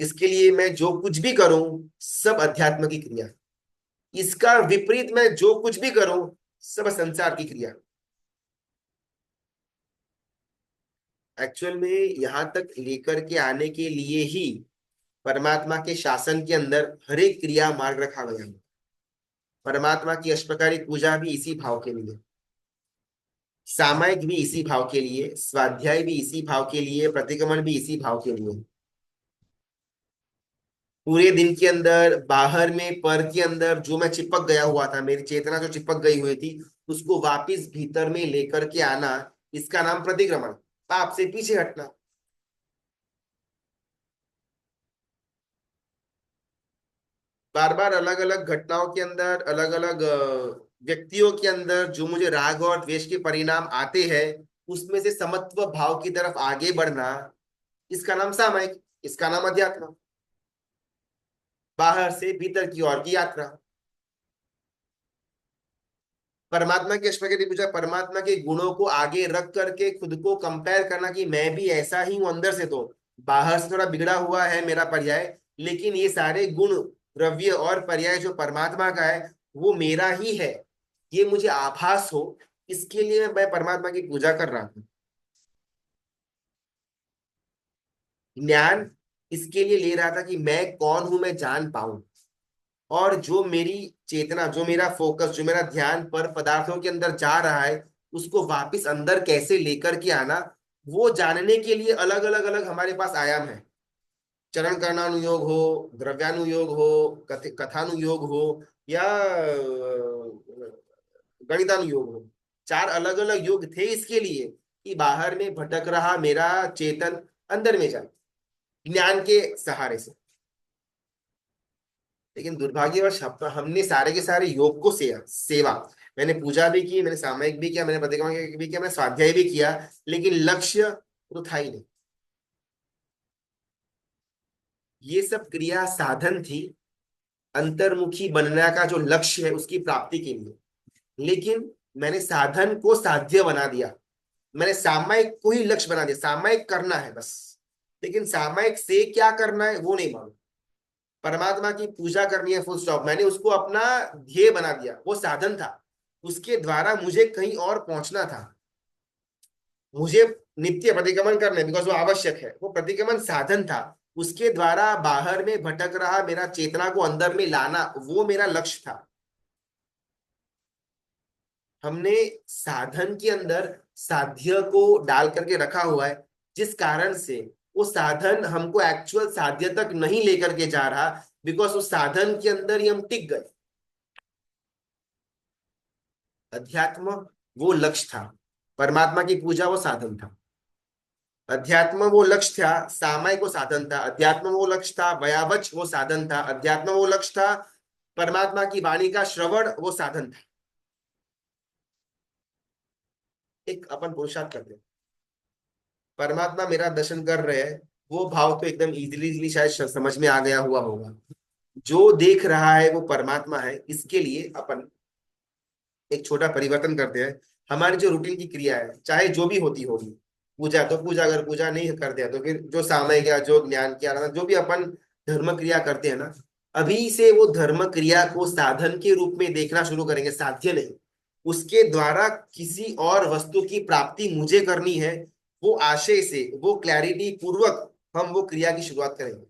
इसके लिए मैं जो कुछ भी करूं सब अध्यात्म की क्रिया, इसका विपरीत मैं जो कुछ भी करूं सब संसार की क्रिया। एक्चुअल में यहां तक लेकर के आने के लिए ही परमात्मा के शासन के अंदर हर एक क्रिया मार्ग रखा गया है। परमात्मा की अष्टप्रकारिक पूजा भी इसी भाव के लिए, सामायिक भी इसी भाव के लिए, स्वाध्याय भी इसी भाव के लिए, प्रतिक्रमण भी इसी भाव के लिए। पूरे दिन के अंदर बाहर में पर के अंदर जो मैं चिपक गया हुआ था, मेरी चेतना जो चिपक गई हुई थी, उसको वापिस भीतर में लेकर के आना, इसका नाम प्रतिक्रमण, पाप से पीछे हटना। बार बार अलग अलग घटनाओं के अंदर, अलग अलग व्यक्तियों के अंदर जो मुझे राग और द्वेष के परिणाम आते हैं, उसमें से समत्व भाव की तरफ आगे बढ़ना, इसका नाम सामायिक, इसका नाम अध्यात्म। बाहर से भीतर की ओर की यात्रा। परमात्मा की अष्टप्रकट पूजा, परमात्मा के गुणों को आगे रख करके खुद को कंपेयर करना कि मैं भी ऐसा ही हूं अंदर से। तो बाहर से थोड़ा बिगड़ा हुआ है मेरा पर्याय, लेकिन ये सारे गुण, द्रव्य और पर्याय जो परमात्मा का है वो मेरा ही है, ये मुझे आभास हो, इसके लिए मैं परमात्मा की पूजा कर रहा हूँ। ज्ञान इसके लिए ले रहा था कि मैं कौन हूं, मैं जान पाऊं। और जो मेरी चेतना, जो मेरा फोकस, जो मेरा ध्यान पर पदार्थों के अंदर जा रहा है, उसको वापस अंदर कैसे लेकर के आना, वो जानने के लिए अलग अलग अलग हमारे पास आयाम है। चरण कर्णानुयोग हो, द्रव्यानुयोग हो, कथानुयोग हो, या गणितानुयोग हो, चार अलग अलग योग थे इसके लिए कि बाहर में भटक रहा मेरा चेतन अंदर में जाए ज्ञान के सहारे से। लेकिन दुर्भाग्यवश हमने सारे के सारे योग को सेवा, मैंने पूजा भी की, मैंने सामयिक भी किया, मैंने प्रतिक्रमण भी किया, मैंने स्वाध्याय भी किया, लेकिन लक्ष्य तो था ही नहीं। ये सब क्रिया साधन थी अंतर्मुखी बनने का जो लक्ष्य है उसकी प्राप्ति के लिए। लेकिन मैंने साधन को साध्य बना दिया, मैंने सामयिक को ही लक्ष्य बना दिया, सामयिक करना है बस, लेकिन सामयिक से क्या करना है वो नहीं मालूम। परमात्मा की पूजा करनी है, फुल स्टॉप, मैंने उसको अपना ध्येय बना दिया, वो साधन था, उसके द्वारा मुझे कहीं और पहुंचना था। मुझे नित्य प्रतिक्रमण करने, बिकॉज वो आवश्यक है, वो प्रतिक्रमण साधन था, उसके द्वारा बाहर में भटक रहा मेरा चेतना को अंदर में लाना, वो मेरा लक्ष्य था। हमने साधन के अंदर साध्य को डाल करके रखा हुआ है, जिस कारण से वो साधन हमको एक्चुअल साध्य तक नहीं लेकर के जा रहा, बिकॉज उस साधन के अंदर ही हम टिक गए। अध्यात्म वो लक्ष्य था, परमात्मा की पूजा वो साधन था। अध्यात्म वो लक्ष्य था, सामायिक वो साधन था। अध्यात्म वो लक्ष्य था, वयावच वो साधन था। अध्यात्म वो लक्ष्य था, परमात्मा की वाणी का श्रवण वो साधन था। एक अपन पुरुषार्थ करते हैं, परमात्मा मेरा दर्शन कर रहे हैं, वो भाव तो एकदम इजीली इजीली शायद समझ में आ गया हुआ होगा। जो देख रहा है वो परमात्मा है, इसके लिए अपन एक छोटा परिवर्तन करते हैं। हमारी जो रूटीन की क्रिया है, चाहे जो भी होती होगी, पूजा तो पूजा, अगर पूजा नहीं करते हैं तो फिर जो सामयिक या जो ज्ञान की आराधना, जो भी अपन धर्म क्रिया करते हैं ना, अभी से वो धर्म क्रिया को साधन के रूप में देखना शुरू करेंगे, साध्य नहीं। उसके द्वारा किसी और वस्तु की प्राप्ति मुझे करनी है, वो आशय से, वो क्लैरिटी पूर्वक हम वो क्रिया की शुरुआत करेंगे।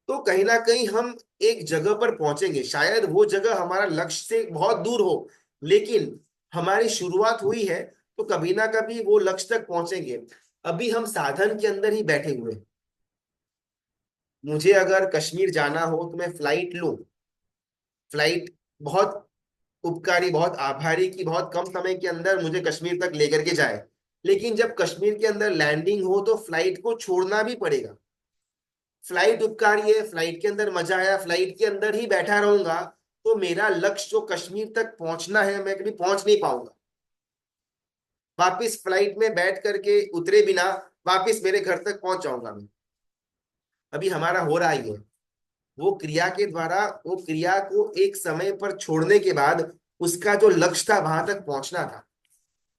तो कहीं ना कहीं हम एक जगह पर पहुंचेंगे, शायद वो जगह हमारा लक्ष्य से बहुत दूर हो, लेकिन हमारी शुरुआत हुई है, तो कभी ना कभी वो लक्ष्य तक पहुंचेंगे। अभी हम साधन के अंदर ही बैठे हुए हैं। मुझे अगर कश्मीर जाना हो तो मैं फ्लाइट लूं, फ्लाइट बहुत उपकारी, बहुत आभारी कि बहुत कम समय के अंदर मुझे कश्मीर तक लेकर के जाए, लेकिन जब कश्मीर के अंदर लैंडिंग हो तो फ्लाइट को छोड़ना भी पड़ेगा। फ्लाइट उपकारी है, फ्लाइट के अंदर मजा आया, फ्लाइट के अंदर ही बैठा रहूंगा, तो मेरा लक्ष्य जो कश्मीर तक पहुंचना है मैं कभी पहुंच नहीं पाऊंगा। वापिस फ्लाइट में बैठ करके उतरे बिना वापिस मेरे घर तक पहुंच जाऊंगा मैं। अभी हमारा हो रहा ही है, वो क्रिया के द्वारा वो क्रिया को एक समय पर छोड़ने के बाद उसका जो लक्ष्य था वहां तक पहुंचना था।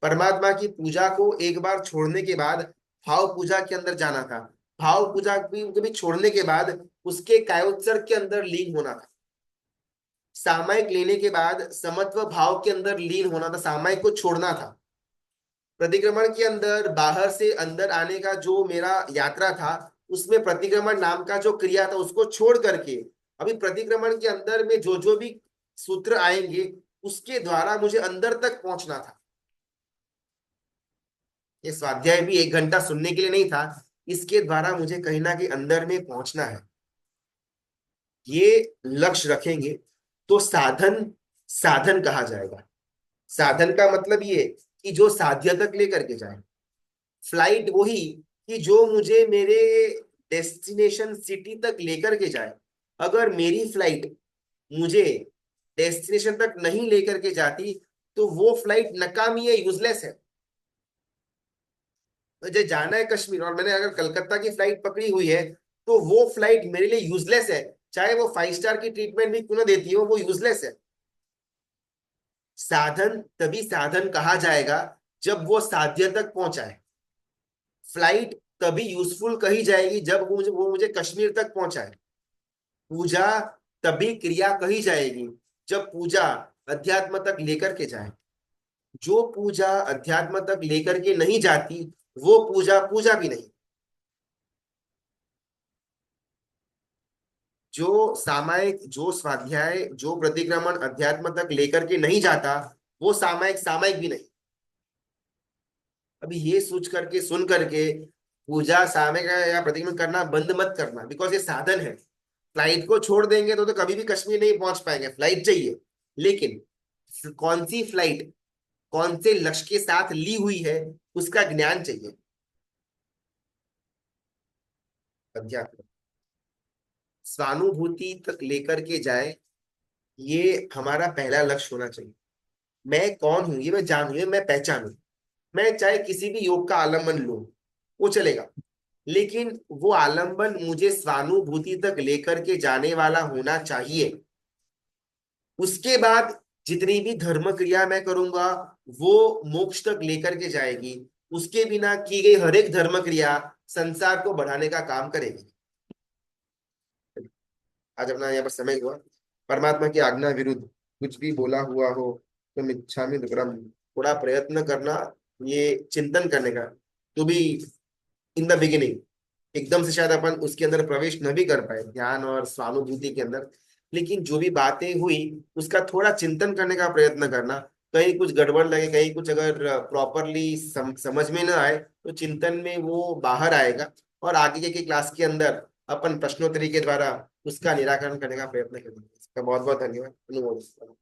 परमात्मा की पूजा को एक बार छोड़ने के बाद भाव पूजा के अंदर जाना था। भाव पूजा भी छोड़ने के बाद उसके कायोत्सर्ग के अंदर लीन होना था। सामायिक लेने के बाद समत्व भाव के अंदर लीन होना था, सामायिक को छोड़ना था। प्रतिक्रमण के अंदर बाहर से अंदर आने का जो मेरा यात्रा था, उसमें प्रतिक्रमण नाम का जो क्रिया था उसको छोड़ करके अभी प्रतिक्रमण के अंदर में जो जो भी सूत्र आएंगे उसके द्वारा मुझे अंदर तक पहुंचना था। ये स्वाध्याय भी 1 घंटा सुनने के लिए नहीं था, इसके द्वारा मुझे कहीं ना कहीं अंदर में पहुंचना है। ये लक्ष्य रखेंगे तो साधन साधन कहा जाएगा। साधन का मतलब ये कि जो साध्य तक लेकर के जाए। फ्लाइट वही कि जो मुझे मेरे डेस्टिनेशन सिटी तक लेकर के जाए। अगर मेरी फ्लाइट मुझे डेस्टिनेशन तक नहीं लेकर के जाती तो वो फ्लाइट नकामी है, यूजलेस है। मुझे जाना है कश्मीर और मैंने अगर कलकत्ता की फ्लाइट पकड़ी हुई है तो वो फ्लाइट मेरे लिए यूजलेस है, चाहे वो 5 स्टार की ट्रीटमेंट भी क्यों ना देती हो, वो यूजलेस है। साधन तभी साधन कहा जाएगा जब वो साध्य तक पहुंचाए। फ्लाइट तभी यूजफुल कही जाएगी जब वो मुझे कश्मीर तक पहुंचाए। पूजा तभी क्रिया कही जाएगी जब पूजा अध्यात्म तक लेकर के जाए। जो पूजा अध्यात्म तक लेकर के नहीं जाती वो पूजा पूजा भी नहीं। जो सामायिक जो स्वाध्याय जो प्रतिक्रमण अध्यात्म तक लेकर के नहीं जाता वो सामायिक सामायिक भी नहीं। अभी ये सोच करके सुन करके पूजा सामायिक या प्रतिक्रमण करना बंद मत करना, बिकॉज ये साधन है। फ्लाइट को छोड़ देंगे तो कभी भी कश्मीर नहीं पहुंच पाएंगे, फ्लाइट चाहिए। लेकिन कौन सी फ्लाइट कौन से लक्ष्य के साथ ली हुई है उसका ज्ञान चाहिए। अध्यात्म स्वानुभूति तक लेकर के जाए, ये हमारा पहला लक्ष्य होना चाहिए। मैं कौन हूं ये मैं जानूं, ये मैं पहचानूं। मैं चाहे किसी भी योग का आलम्बन लूं, वो चलेगा, लेकिन वो आलम्बन मुझे स्वानुभूति तक लेकर के जाने वाला होना चाहिए। उसके बाद जितनी भी धर्म क्रिया मैं करूंगा वो मोक्ष तक लेकर के जाएगी। उसके बिना की गई हर एक धर्म क्रिया संसार को बढ़ाने का काम करेगी। आज अपना यहाँ पर समय हुआ। परमात्मा की आज्ञा विरुद्ध कुछ भी बोला हुआ हो तो मिच्छामि दुक्कडम। थोड़ा प्रयत्न करना ये चिंतन करने का, तो भी इन द बिगिनिंग एकदम से शायद अपन उसके अंदर प्रवेश न भी कर पाए ध्यान और स्वानुभूति के अंदर। लेकिन जो भी बातें हुई उसका थोड़ा चिंतन करने का प्रयत्न करना। कहीं कुछ गड़बड़ लगे, कहीं कुछ अगर प्रॉपरली समझ में ना आए तो चिंतन में वो बाहर आएगा। और आगे के क्लास के अंदर अपन प्रश्नोत्तरी के द्वारा उसका निराकरण करने का प्रयत्न करेंगे। इसका बहुत बहुत धन्यवाद, अनुमोदित।